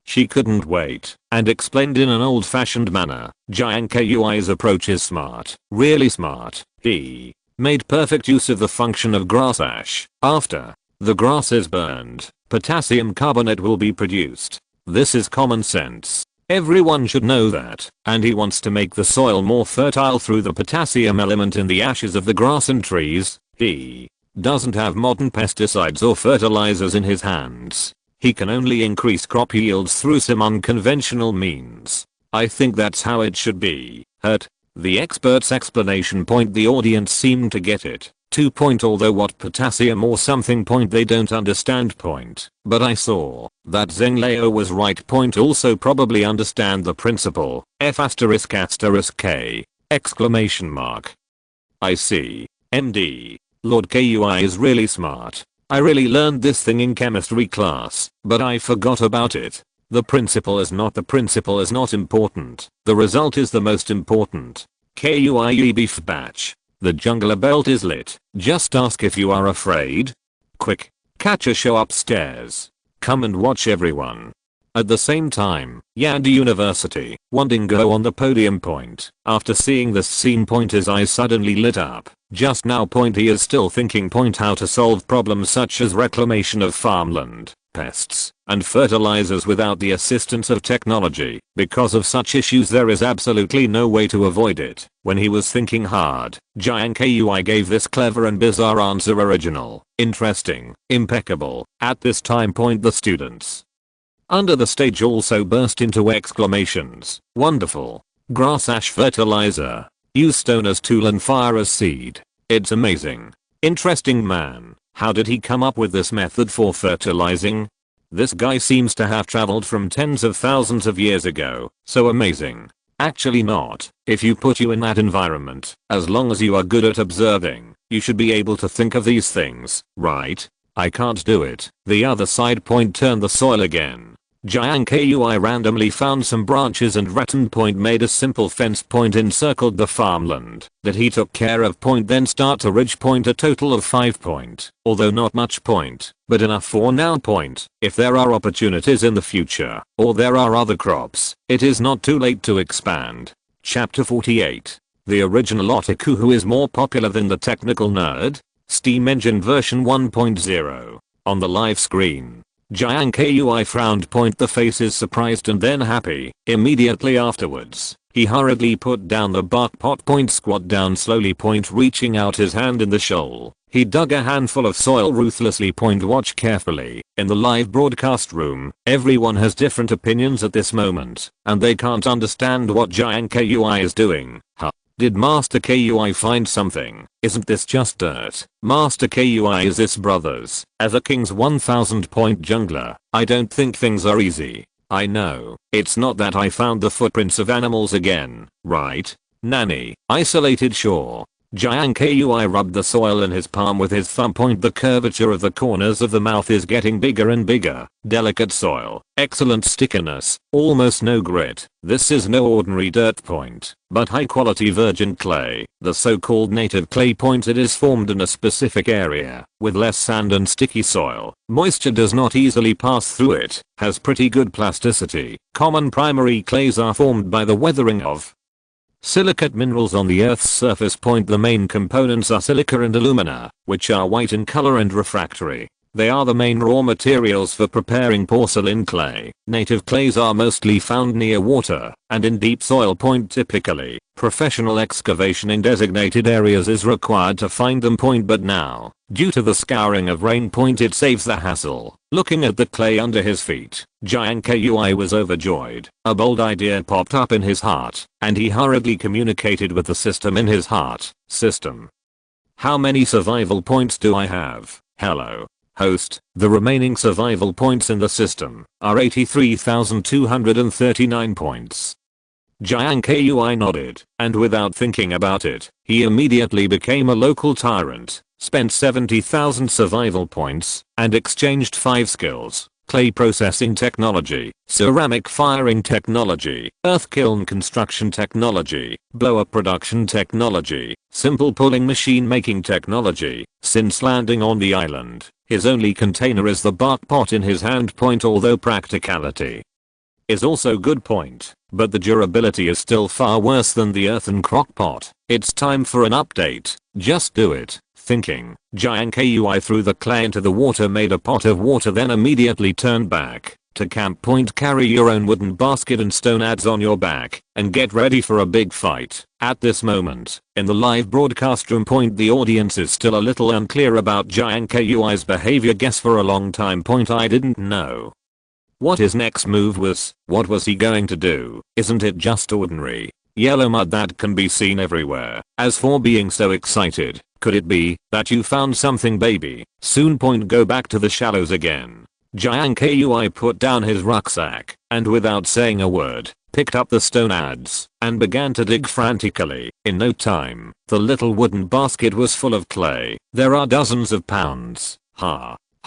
She couldn't wait, and explained in an old-fashioned manner. Jiang Kui's approach is smart, really smart. He made perfect use of the function of grass ash. After the grass is burned, potassium carbonate will be produced. This is common sense. Everyone should know that, and he wants to make the soil more fertile through the potassium element in the ashes of the grass and trees. He doesn't have modern pesticides or fertilizers in his hands. He can only increase crop yields through some unconventional means. I think that's how it should be. Hurt. The expert's explanation. The audience seemed to get it. 2. Although what potassium or something. They don't understand. But I saw that Zheng Lao was right. Also probably understand the principle. F***K! Exclamation mark. I see. MD. Lord Kui is really smart. I really learned this thing in chemistry class, but I forgot about it. The principle is not important. The result is the most important. Kui beef batch. The jungler belt is lit. Just ask if you are afraid. Quick. Catch a show upstairs. Come and watch everyone. At the same time, Yand University, Wanding go on the podium. After seeing this scene. His eyes suddenly lit up. Just now. He is still thinking. How to solve problems such as reclamation of farmland, pests, and fertilizers without the assistance of technology. Because of such issues there is absolutely no way to avoid it. When he was thinking hard, Jiang Kui gave this clever and bizarre answer. Original, interesting, impeccable. At this time. The students under the stage also burst into exclamations. Wonderful. Grass ash fertilizer. Use stone as tool and fire as seed. It's amazing. Interesting man. How did he come up with this method for fertilizing? This guy seems to have traveled from tens of thousands of years ago. So amazing. Actually not. If you put you in that environment, as long as you are good at observing, you should be able to think of these things, right? I can't do it. The other side. Turn the soil again. Jiang Kui randomly found some branches and rattan. Made a simple fence. Encircled the farmland that he took care of. Then start a ridge. A total of 5. Although not much. But enough for now. If there are opportunities in the future, or there are other crops, it is not too late to expand. Chapter 48. The original otaku who is more popular than the technical nerd. Steam Engine version 1.0. On the live screen. Jiang Kui frowned. The face is surprised and then happy. Immediately afterwards, he hurriedly put down the bark pot. Squat down slowly. Reaching out his hand in the shoal. He dug a handful of soil ruthlessly. Watch carefully. In the live broadcast room, everyone has different opinions at this moment, and they can't understand what Jiang Kui is doing. Huh. Did Master Kui find something? Isn't this just dirt? Master Kui is this brothers. As a king's 1000 point jungler, I don't think things are easy. I know. It's not that I found the footprints of animals again, right? Nanny. Isolated sure. Jiang Kui rubbed the soil in his palm with his thumb. The curvature of the corners of the mouth is getting bigger and bigger. Delicate soil. Excellent stickiness. Almost no grit. This is no ordinary dirt. But high quality virgin clay. The so-called native clay. It is formed in a specific area, with less sand and sticky soil. Moisture does not easily pass through it. Has pretty good plasticity. Common primary clays are formed by the weathering of silicate minerals on the Earth's surface. The main components are silica and alumina, which are white in color and refractory. They are the main raw materials for preparing porcelain clay. Native clays are mostly found near water and in deep soil. Typically, professional excavation in designated areas is required to find them. But now, due to the scouring of rain. It saves the hassle. Looking at the clay under his feet, Jiang Kui was overjoyed. A bold idea popped up in his heart, and he hurriedly communicated with the system in his heart. System. How many survival points do I have? Hello. Host. The remaining survival points in the system are 83,239 points. Jiang Kui nodded, and without thinking about it, he immediately became a local tyrant, spent 70,000 survival points, and exchanged 5 skills: clay processing technology, ceramic firing technology, earth kiln construction technology, blower production technology, simple pulling machine making technology. Since landing on the island, his only container is the bark pot in his hand. Although practicality is also good, but the durability is still far worse than the earthen crock pot. It's time for an update. Just do it. Thinking, Jiang Kui threw the clay into the water, made a pot of water, then immediately turned back to camp. Carry your own wooden basket and stone adze on your back and get ready for a big fight. At this moment, in the live broadcast room, the audience is still a little unclear about Jiang Kui's behavior. Guess for a long time. I didn't know what his next move was. What was he going to do? Isn't it just ordinary yellow mud that can be seen everywhere? As for being so excited, could it be that you found something, baby? Soon. Go back to the shallows again. Jiang Kui put down his rucksack and without saying a word, picked up the stone adze and began to dig frantically. In no time, the little wooden basket was full of clay. There are dozens of pounds.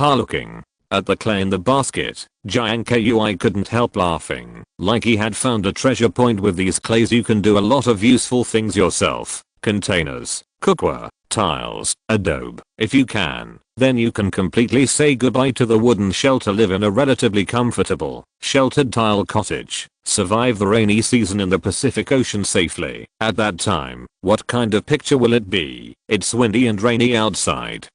Looking at the clay in the basket, Jiang Kui couldn't help laughing. Like he had found a treasure. With these clays you can do a lot of useful things yourself. Containers, cookware, tiles, adobe. If you can, then you can completely say goodbye to the wooden shelter. Live in a relatively comfortable, sheltered tile cottage. Survive the rainy season in the Pacific Ocean safely. At that time, what kind of picture will it be? It's windy and rainy outside,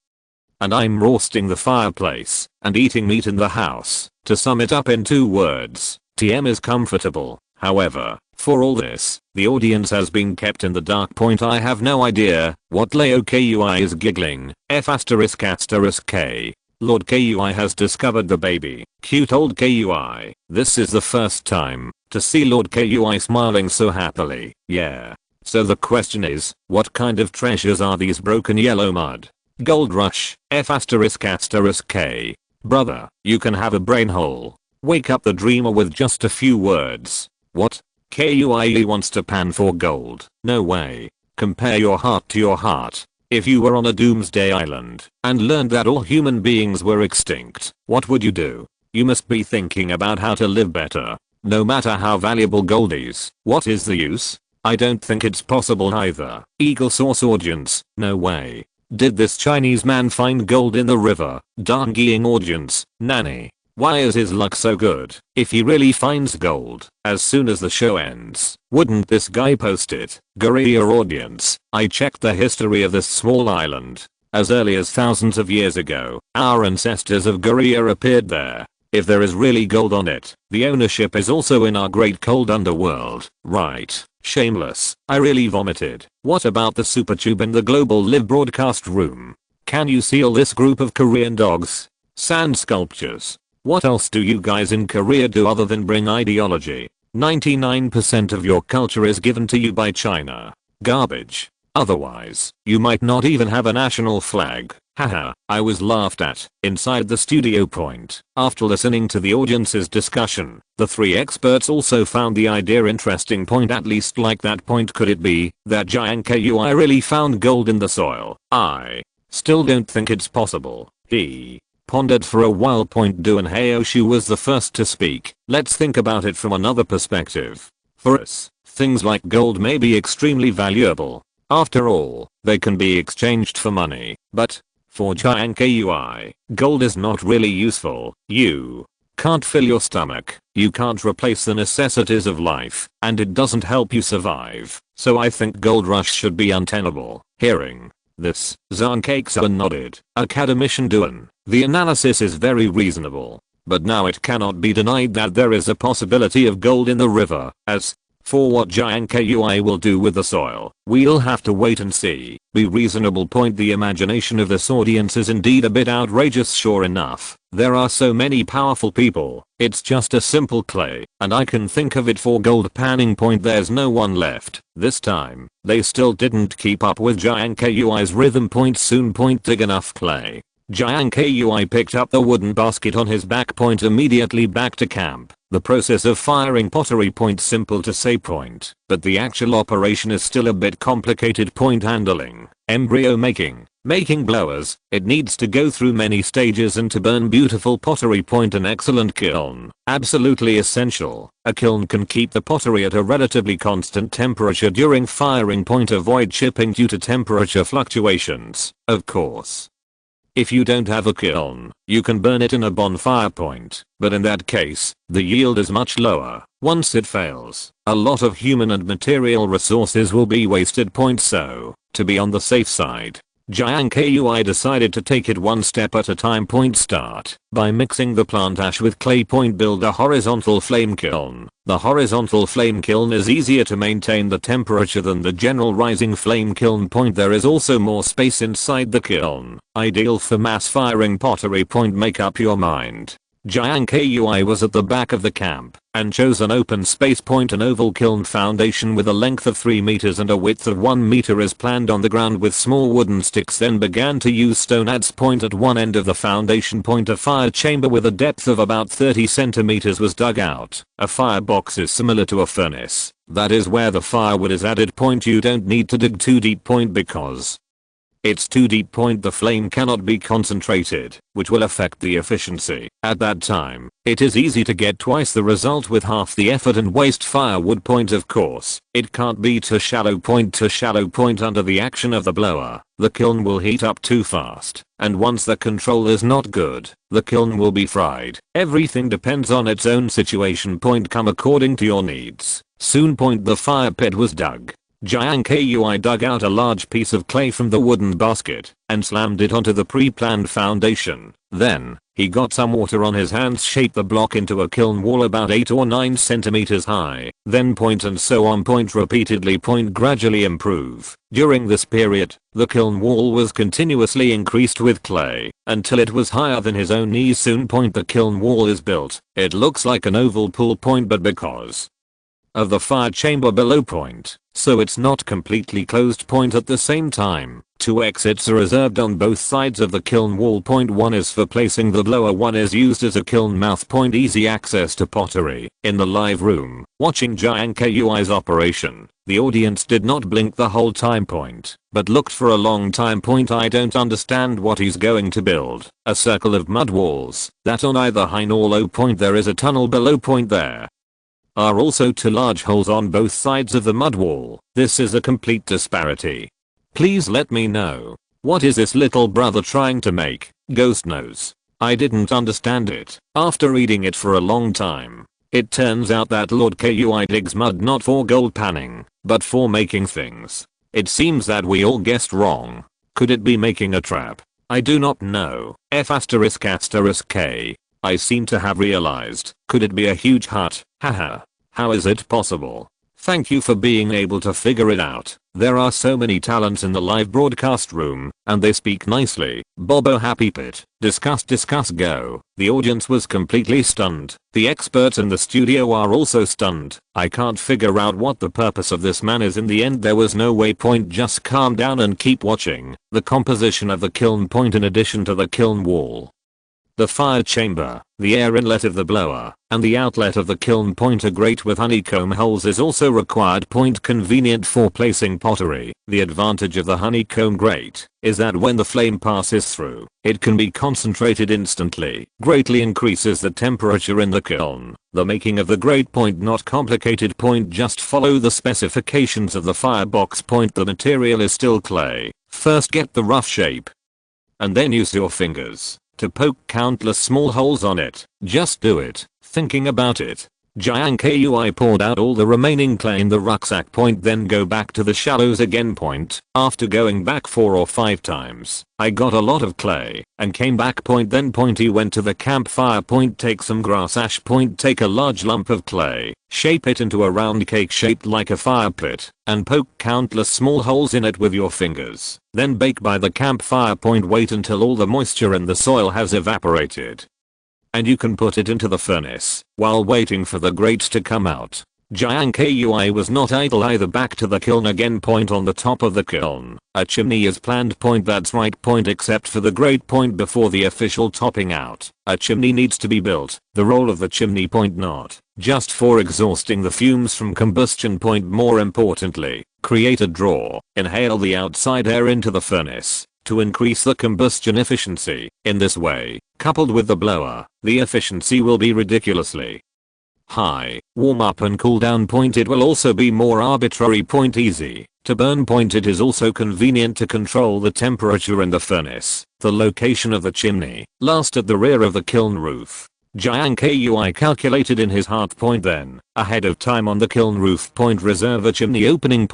and I'm roasting the fireplace and eating meat in the house. To sum it up in 2 words, TM is comfortable. However, for all this, the audience has been kept in the dark. I have no idea what Leo Kui is giggling. F***K. Lord Kui has discovered the baby. Cute old Kui. This is the first time to see Lord Kui smiling so happily. Yeah. So the question is, what kind of treasures are these? Broken yellow mud. Gold rush. F***K. Brother, you can have a brain hole. Wake up the dreamer with just a few words. What? Kui wants to pan for gold. No way. Compare your heart to your heart. If you were on a doomsday island and learned that all human beings were extinct, what would you do? You must be thinking about how to live better. No matter how valuable gold is, what is the use? I don't think it's possible either. Eagle source audience, no way. Did this Chinese man find gold in the river? Darnging audience, nanny. Why is his luck so good? If he really finds gold, as soon as the show ends, wouldn't this guy post it? Korea audience, I checked the history of this small island. As early as thousands of years ago, our ancestors of Korea appeared there. If there is really gold on it, the ownership is also in our great cold underworld, right? Shameless. I really vomited. What about the super tube in the global live broadcast room? Can you seal this group of Korean dogs? Sand sculptures. What else do you guys in Korea do other than bring ideology? 99% of your culture is given to you by China. Garbage. Otherwise, you might not even have a national flag. Haha, I was laughed at inside the studio. After listening to the audience's discussion, the 3 experts also found the idea interesting. At least like that. Could it be that Jiang Kui really found gold in the soil? I still don't think it's possible. He pondered for a while. Duan Haoshu was the first to speak. Let's think about it from another perspective. For us, things like gold may be extremely valuable. After all, they can be exchanged for money. But for Jiang Kui, gold is not really useful. You can't fill your stomach, you can't replace the necessities of life, and it doesn't help you survive. So I think gold rush should be untenable. Hearing This, Zankaksa nodded. Academician Duan, the analysis is very reasonable. But now it cannot be denied that there is a possibility of gold in the river. As for what Jiang Kui will do with the soil, we'll have to wait and see. Be reasonable. The imagination of this audience is indeed a bit outrageous. Sure enough, there are so many powerful people. It's just a simple clay, and I can think of it for gold panning. There's no one left. This time, they still didn't keep up with Jiang Kui's rhythm. Soon. Dig enough clay. Jiang Kui picked up the wooden basket on his back. Immediately back to camp. The process of firing pottery. Simple to say. But the actual operation is still a bit complicated. Handling, embryo making blowers. It needs to go through many stages and to burn beautiful pottery. An excellent kiln, absolutely essential. A kiln can keep the pottery at a relatively constant temperature during firing. Avoid chipping due to temperature fluctuations, of course. If you don't have a kiln, you can burn it in a bonfire. But in that case, the yield is much lower. Once it fails, a lot of human and material resources will be wasted. So, to be on the safe side, Jiang Kui decided to take it one step at a time. Start by mixing the plant ash with clay. Build a horizontal flame kiln. The horizontal flame kiln is easier to maintain the temperature than the general rising flame kiln. There is also more space inside the kiln, ideal for mass firing pottery. Make up your mind. Jiang Kui was at the back of the camp and chose an open space. An oval kiln foundation with a length of 3 meters and a width of 1 meter is planned on the ground with small wooden sticks. Then began to use stone adze. At one end of the foundation. A fire chamber with a depth of about 30 centimeters was dug out. A firebox is similar to a furnace. That is where the firewood is added. You don't need to dig too deep. Because it's too deep. The flame cannot be concentrated, which will affect the efficiency. At that time, it is easy to get twice the result with half the effort and waste firewood. Of course, it can't be too shallow. Under the action of the blower, the kiln will heat up too fast, and once the control is not good, the kiln will be fried. Everything depends on its own situation. Come according to your needs. Soon. The fire pit was dug. Jiang Kui dug out a large piece of clay from the wooden basket and slammed it onto the pre-planned foundation. Then, he got some water on his hands, shaped the block into a kiln wall about 8 or 9 centimeters high. Then and so on. Repeatedly. Gradually improve. During this period, the kiln wall was continuously increased with clay until it was higher than his own knees. Soon. The kiln wall is built. It looks like an oval pool. But because of the fire chamber below. So it's not completely closed. At the same time, 2 exits are reserved on both sides of the kiln wall. One is for placing the blower. One is used as a kiln mouth. Easy access to pottery. In the live room, watching Jiang Kui's operation, the audience did not blink the whole time. But looked for a long time. I don't understand what he's going to build. A circle of mud walls that on either high nor low. There is a tunnel below. There are also 2 large holes on both sides of the mud wall. This is a complete disparity. Please let me know. What is this little brother trying to make? Ghost knows. I didn't understand it. After reading it for a long time, it turns out that Lord Kui digs mud not for gold panning, but for making things. It seems that we all guessed wrong. Could it be making a trap? I do not know. F***K. I seem to have realized. Could it be a huge hut? Haha. How is it possible? Thank you for being able to figure it out. There are so many talents in the live broadcast room, and they speak nicely. Bobo Happy Pit. Discuss go. The audience was completely stunned. The experts in the studio are also stunned. I can't figure out what the purpose of this man is. In the end there was no way. Just calm down and keep watching. The composition of the kiln. In addition to the kiln wall, the fire chamber, the air inlet of the blower, and the outlet of the kiln. A grate with honeycomb holes is also required. Convenient for placing pottery. The advantage of the honeycomb grate is that when the flame passes through, it can be concentrated instantly. Greatly increases the temperature in the kiln. The making of the grate. Not complicated. Just follow the specifications of the firebox. The material is still clay. First get the rough shape, and then use your fingers to poke countless small holes on it. Just do it. Thinking about it, Jiang Kui poured out all the remaining clay in the rucksack. Then go back to the shallows again. After going back 4 or 5 times, I got a lot of clay and came back. Then he went to the campfire. Take some grass ash. Take a large lump of clay, shape it into a round cake shaped like a fire pit, and poke countless small holes in it with your fingers. Then bake by the campfire. Wait until all the moisture in the soil has evaporated, and you can put it into the furnace while waiting for the grate to come out. Jiang Kui was not idle either. Back to the kiln again. On the top of the kiln, a chimney is planned. That's right. Except for the grate. Before the official topping out, a chimney needs to be built. The role of the chimney. Not just for exhausting the fumes from combustion. More importantly, create a draw, inhale the outside air into the furnace to increase the combustion efficiency. In this way, coupled with the blower, the efficiency will be ridiculously high. Warm up and cool down. It will also be more arbitrary. Easy to burn. It is also convenient to control the temperature in the furnace. The location of the chimney. Last, at the rear of the kiln roof. Jiang Kui calculated in his heart. Then, ahead of time on the kiln roof. Reserve a chimney opening.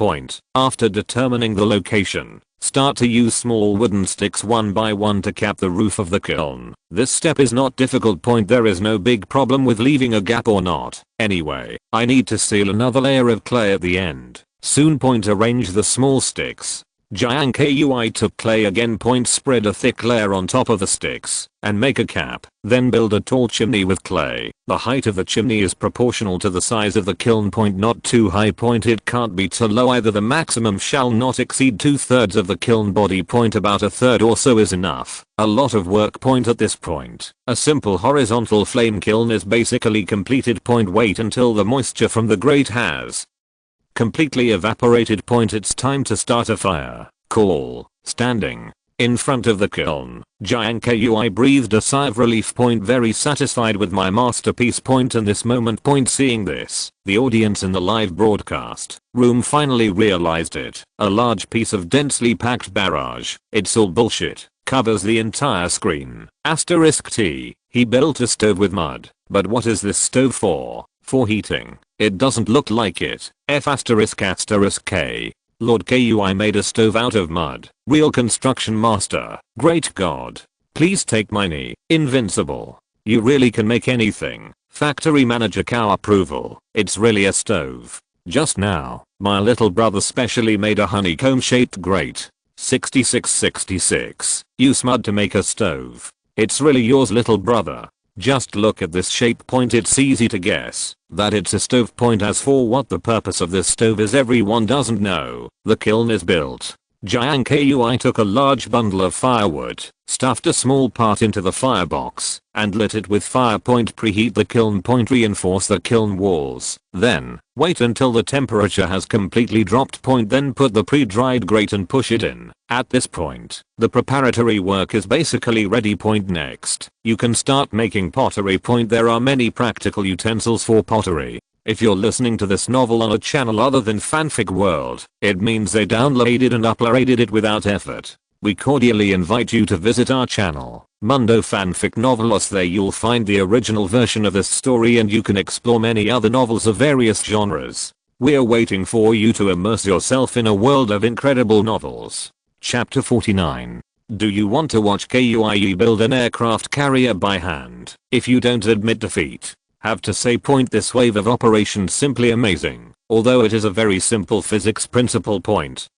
After determining the location, start to use small wooden sticks one by one to cap the roof of the kiln. This step is not difficult. There is no big problem with leaving a gap or not. Anyway, I need to seal another layer of clay at the end. Soon. Arrange the small sticks. Jiang Kui took clay again. Spread a thick layer on top of the sticks and make a cap. Then build a tall chimney with clay. The height of the chimney is proportional to the size of the kiln. Not too high. It can't be too low either. The maximum shall not exceed 2/3 of the kiln body. About 1/3 or so is enough. A lot of work. At this point, a simple horizontal flame kiln is basically completed. Wait until the moisture from the grate has completely evaporated. It's time to start a fire. Call. Standing in front of the kiln, Jiang Kui breathed a sigh of relief. Very satisfied with my masterpiece. In this moment. Seeing this, the audience in the live broadcast room finally realized it. A large piece of densely packed barrage. It's all bullshit. Covers the entire screen. *T. He built a stove with mud. But what is this stove for? For heating. It doesn't look like it. F***K. Lord Kui made a stove out of mud. Real construction master. Great god. Please take my knee. Invincible. You really can make anything. Factory manager cow approval. It's really a stove. Just now, my little brother specially made a honeycomb shaped grate. 6666. Use mud to make a stove. It's really yours, little brother. Just look at this shape. It's easy to guess that it's a stove. As for what the purpose of this stove is, everyone doesn't know. The kiln is built. Jiang Kui took a large bundle of firewood, stuffed a small part into the firebox, and lit it with fire. Preheat the kiln. Reinforce the kiln walls. Then, wait until the temperature has completely dropped. Then put the pre-dried grate and push it in. At this point, the preparatory work is basically ready. Next, you can start making pottery. There are many practical utensils for pottery. If you're listening to this novel on a channel other than Fanfic World, it means they downloaded and uploaded it without effort. We cordially invite you to visit our channel, Mundo Fanfic Novelos. There you'll find the original version of this story and you can explore many other novels of various genres. We're waiting for you to immerse yourself in a world of incredible novels. Chapter 49. Do you want to watch Kui build an aircraft carrier by hand? If you don't admit defeat, have to say this wave of operations simply amazing. Although it is a very simple physics principle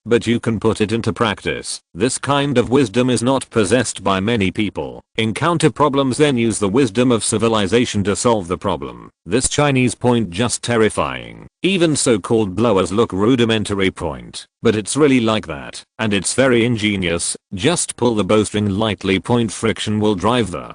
but you can put it into practice. This kind of wisdom is not possessed by many people. Encounter problems, then use the wisdom of civilization to solve the problem. This Chinese just terrifying. Even so-called blowers look rudimentary but it's really like that, and it's very ingenious. Just pull the bowstring lightly. Friction will drive the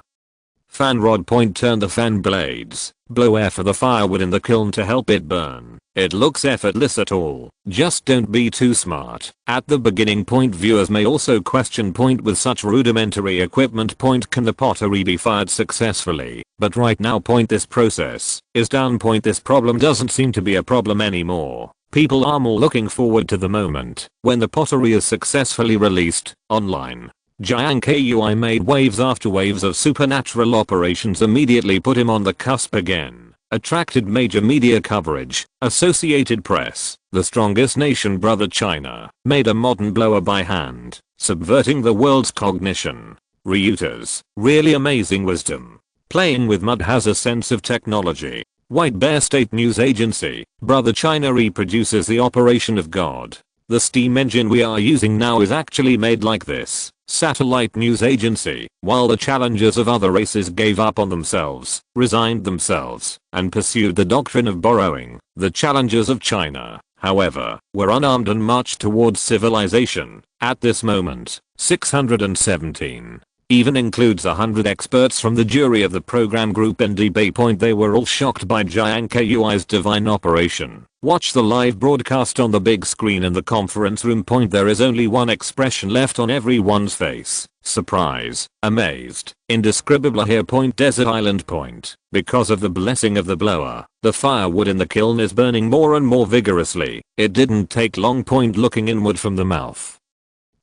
fan rod. Turn the fan blades. Blow air for the firewood in the kiln to help it burn. It looks effortless at all. Just don't be too smart. At the beginning. Viewers may also question. With such rudimentary equipment. Can the pottery be fired successfully? But right now. This process is down. This problem doesn't seem to be a problem anymore. People are more looking forward to the moment when the pottery is successfully released online. Jiang Kui made waves after waves of supernatural operations immediately put him on the cusp again. attracted major media coverage. Associated Press, the strongest nation brother China, made a modern blower by hand, subverting the world's cognition. Reuters, really amazing wisdom. Playing with mud has a sense of technology. White Bear State News Agency, brother China reproduces the operation of God. The steam engine we are using now is actually made like this. Satellite News Agency, while the challengers of other races gave up on themselves, resigned themselves, and pursued the doctrine of borrowing, the challengers of China, however, were unarmed and marched towards civilization. At this moment, 617. Even includes 100 experts from the jury of the program group and debate. They were all shocked by Jiang Kui's divine operation. Watch the live broadcast on the big screen in the conference room. There is only one expression left on everyone's face: surprise, amazed, indescribable. Here desert island. Because of the blessing of the blower, the firewood in the kiln is burning more and more vigorously. It didn't take long. Looking inward from the mouth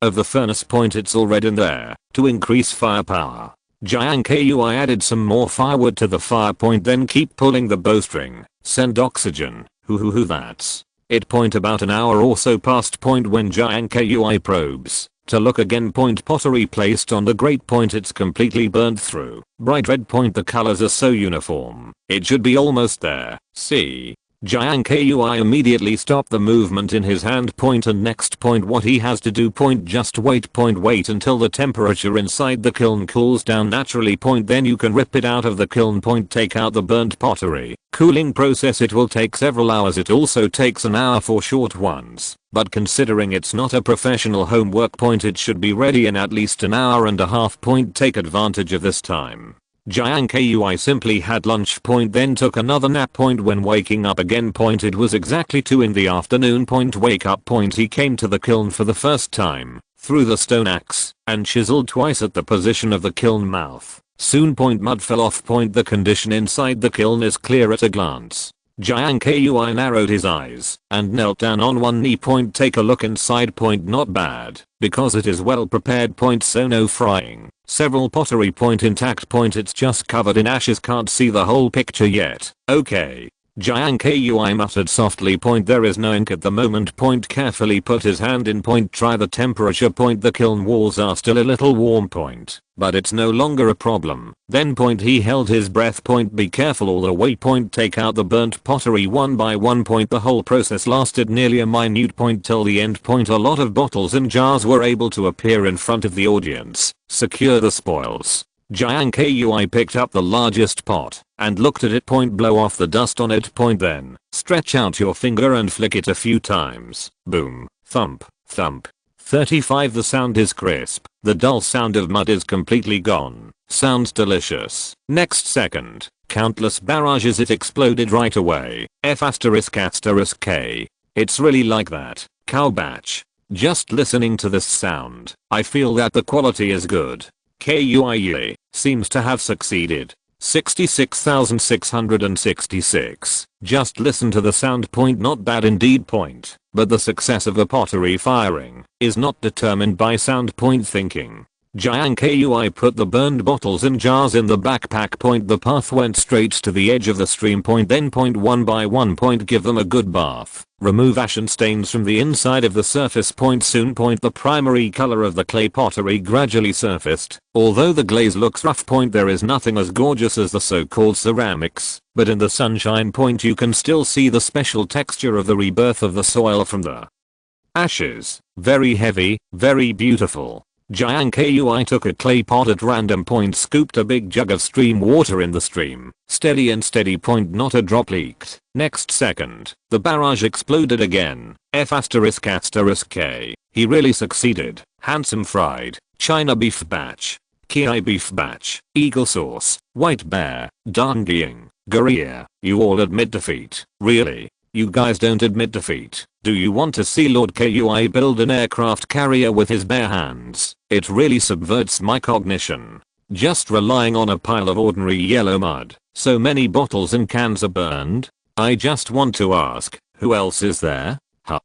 of the furnace. It's all red in there. To increase firepower, Jiang Kui added some more firewood to the fire. Then keep pulling the bowstring. Send oxygen. That's it. About an hour or so passed. When Jiang Kui probes to look again. Pottery placed on the grate. It's completely burned through. Bright red. The colors are so uniform. It should be almost there. See? Jiang Kui immediately stopped the movement in his hand. And next. What he has to do. Just wait. Wait until the temperature inside the kiln cools down naturally. Then you can rip it out of the kiln. Take out the burnt pottery. Cooling process. It will take several hours. It also takes an hour for short ones. But considering it's not a professional homework. It should be ready in at least an hour and a half. Take advantage of this time. Jiang Kui simply had lunch. Then took another nap. When waking up again. It was exactly 2 in the afternoon. Wake up. He came to the kiln for the first time, threw the stone axe, and chiseled twice at the position of the kiln mouth. Soon. Mud fell off. The condition inside the kiln is clear at a glance. Jiang Kui narrowed his eyes and knelt down on one knee. Take a look inside. Not bad, because it is well prepared. So no frying. Several pottery. Intact. It's just covered in ashes. Can't see the whole picture yet. Okay. Jiang Kui muttered softly. There is no ink at the moment. Carefully put his hand in. Try the temperature. The kiln walls are still a little warm. But it's no longer a problem. Then. He held his breath. Be careful all the way. Take out the burnt pottery one by one. The whole process lasted nearly a minute. Till the end. A lot of bottles and jars were able to appear in front of the audience. Secure the spoils. Jiang Kui picked up the largest pot and looked at it. Blow off the dust on it. Then stretch out your finger and flick it a few times. Boom, thump, thump. 35. The sound is crisp. The dull sound of mud is completely gone. Sounds delicious. Next second, countless barrages. It exploded right away. F***K. It's really like that. Cow batch. Just listening to this sound, I feel that the quality is good. Kui seems to have succeeded. 66,666. Just listen to the sound. Not bad indeed. But the success of a pottery firing is not determined by sound. Thinking. Jiang Kui put the burned bottles and jars in the backpack. The path went straight to the edge of the stream. Then one by one. Give them a good bath. Remove ash and stains from the inside of the surface. Soon. The primary color of the clay pottery gradually surfaced. Although the glaze looks rough. There is nothing as gorgeous as the so-called ceramics. But in the sunshine. You can still see the special texture of the rebirth of the soil from the ashes. Very heavy, very beautiful. Jiang Kui took a clay pot at random. Scooped a big jug of stream water in the stream. Steady and steady. Not a drop leaked. Next second, the barrage exploded again. F***K. He really succeeded. Handsome fried, China beef batch, Ki beef batch, eagle sauce, white bear, Dangying, Korea. You all admit defeat. Really? You guys don't admit defeat. Do you want to see Lord Kui build an aircraft carrier with his bare hands? It really subverts my cognition. Just relying on a pile of ordinary yellow mud. So many bottles and cans are burned? I just want to ask, who else is there?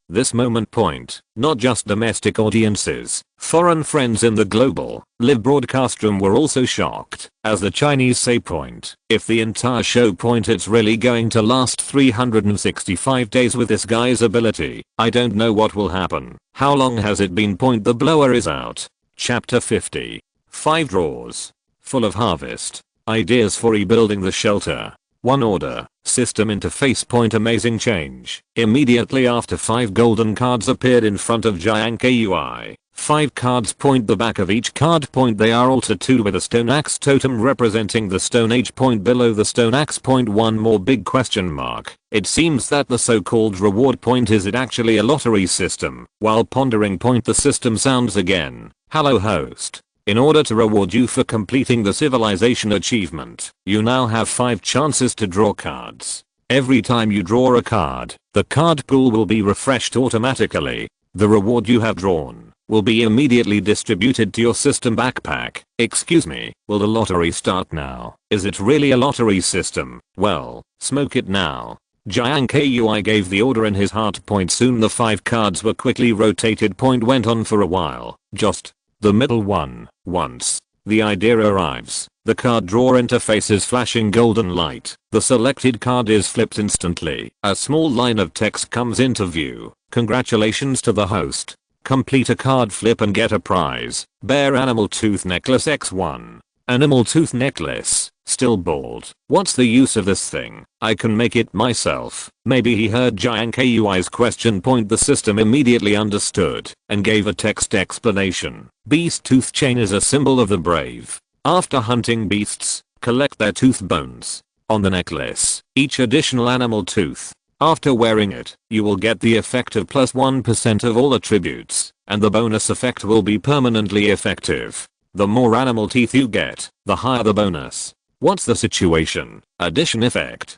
This moment point, not just domestic audiences, foreign friends in the global, live broadcast room were also shocked, as the Chinese say point, if the entire show point it's really going to last 365 days with this guy's ability, I don't know what will happen. How long has it been point the blower is out. Chapter 50. 5 drawers. Full of harvest. Ideas for rebuilding the shelter. 1 order, system interface point amazing change. Immediately after 5 golden cards appeared in front of Jiang Kui. 5 cards point the back of each card point they are all tattooed with a stone axe totem representing the stone age point below the stone axe point. One more big question mark. It seems that the so-called reward point is it actually a lottery system. While pondering point the system sounds again. Hello host. In order to reward you for completing the civilization achievement, you now have 5 chances to draw cards. Every time you draw a card, the card pool will be refreshed automatically. The reward you have drawn will be immediately distributed to your system backpack. Excuse me, will the lottery start now? Is it really a lottery system? Well, smoke it now. Jiang Kui gave the order in his heart point. Soon the 5 cards were quickly rotated. Point went on for a while. Just the middle one. Once the idea arrives, the card drawer interface is flashing golden light. The selected card is flipped instantly. A small line of text comes into view. Congratulations to the host. Complete a card flip and get a prize. Bear animal tooth necklace X1. Animal tooth necklace. Still bald. What's the use of this thing? I can make it myself. Maybe he heard Jiang Kui's question point. The system immediately understood and gave a text explanation. Beast tooth chain is a symbol of the brave. After hunting beasts, collect their tooth bones. On the necklace, each additional animal tooth. After wearing it, you will get the effect of plus 1% of all attributes, and the bonus effect will be permanently effective. The more animal teeth you get, the higher the bonus. What's the situation? Addition effect.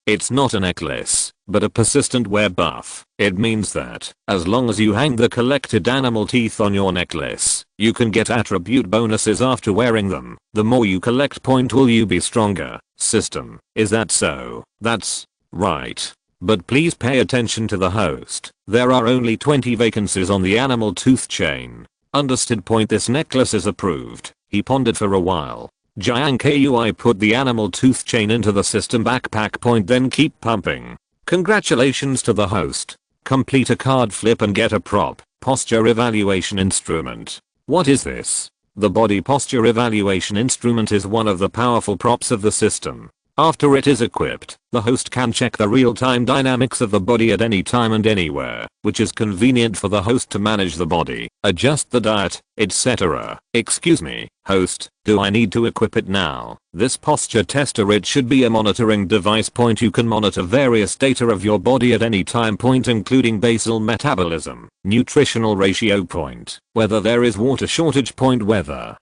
It's not a necklace, but a persistent wear buff. It means that, as long as you hang the collected animal teeth on your necklace, you can get attribute bonuses after wearing them. The more you collect point will you be stronger. System. Is that so? That's right. But please pay attention to the host. There are only 20 vacancies on the animal tooth chain. Understood point. This necklace is approved. He pondered for a while. Jiang Kui put the animal tooth chain into the system backpack point. Then keep pumping. Congratulations to the host. Complete a card flip and get a prop. Posture evaluation instrument. What is this? The body posture evaluation instrument is one of the powerful props of the system. After it is equipped, the host can check the real-time dynamics of the body at any time and anywhere, which is convenient for the host to manage the body, adjust the diet, etc. Excuse me, host, do I need to equip it now? This posture tester, it should be a monitoring device point. You can monitor various data of your body at any time point, including basal metabolism, nutritional ratio point, whether there is water shortage point, whether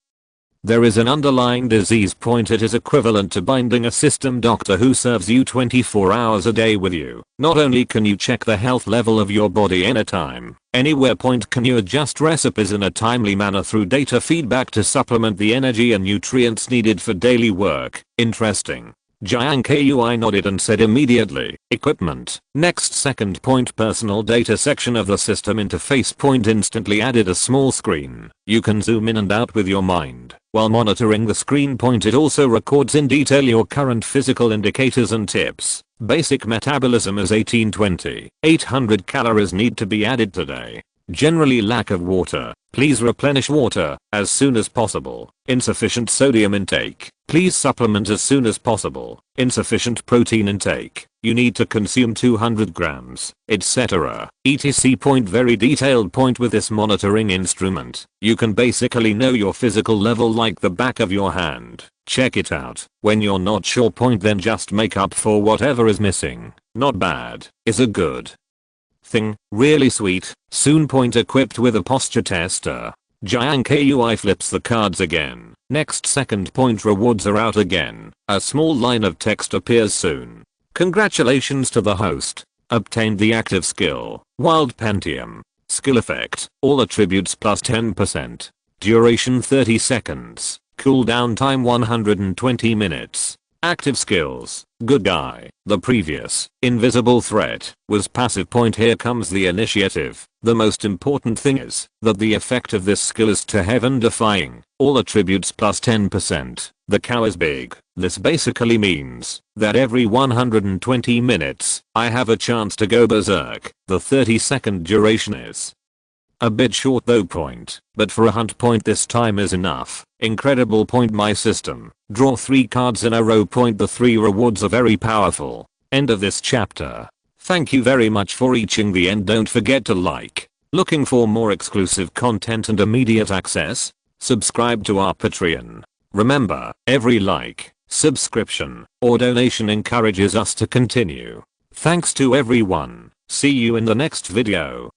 there is an underlying disease point. It is equivalent to binding a system doctor who serves you 24 hours a day with you. Not only can you check the health level of your body anytime, anywhere point, can you adjust recipes in a timely manner through data feedback to supplement the energy and nutrients needed for daily work. Interesting. Jiang Kui nodded and said immediately, equipment. Next second point, personal data section of the system interface point instantly added a small screen. You can zoom in and out with your mind. While monitoring the screen point, it also records in detail your current physical indicators and tips. Basic metabolism is 1820. 800 calories need to be added today. Generally lack of water. Please replenish water as soon as possible. Insufficient sodium intake. Please supplement as soon as possible. Insufficient protein intake. You need to consume 200 grams, etc. etc. point. Very detailed point. With this monitoring instrument, you can basically know your physical level like the back of your hand. Check it out. When you're not sure point, then just make up for whatever is missing. Not bad. Is a good thing. Really sweet. Soon point. Equipped with a posture tester, Jiang Kui flips the cards again. Next second point, rewards are out again. A small line of text appears soon. Congratulations to the host. Obtained the active skill, Wild Pentium. Skill effect, all attributes plus 10%. Duration 30 seconds. Cooldown time 120 minutes. Active skills, good guy. The previous, invisible threat, was passive. Point here comes the initiative. The most important thing is that the effect of this skill is to heaven defying. All attributes plus 10%. The cow is big. This basically means that every 120 minutes, I have a chance to go berserk. The 30-second duration is a bit short though. Point, but for a hunt point this time is enough. Incredible. Point my system. Draw 3 cards in a row. Point the 3 rewards are very powerful. End of this chapter. Thank you very much for reaching the end. Don't forget to like. Looking for more exclusive content and immediate access? Subscribe to our Patreon. Remember, every like, subscription, or donation encourages us to continue. Thanks to everyone. See you in the next video.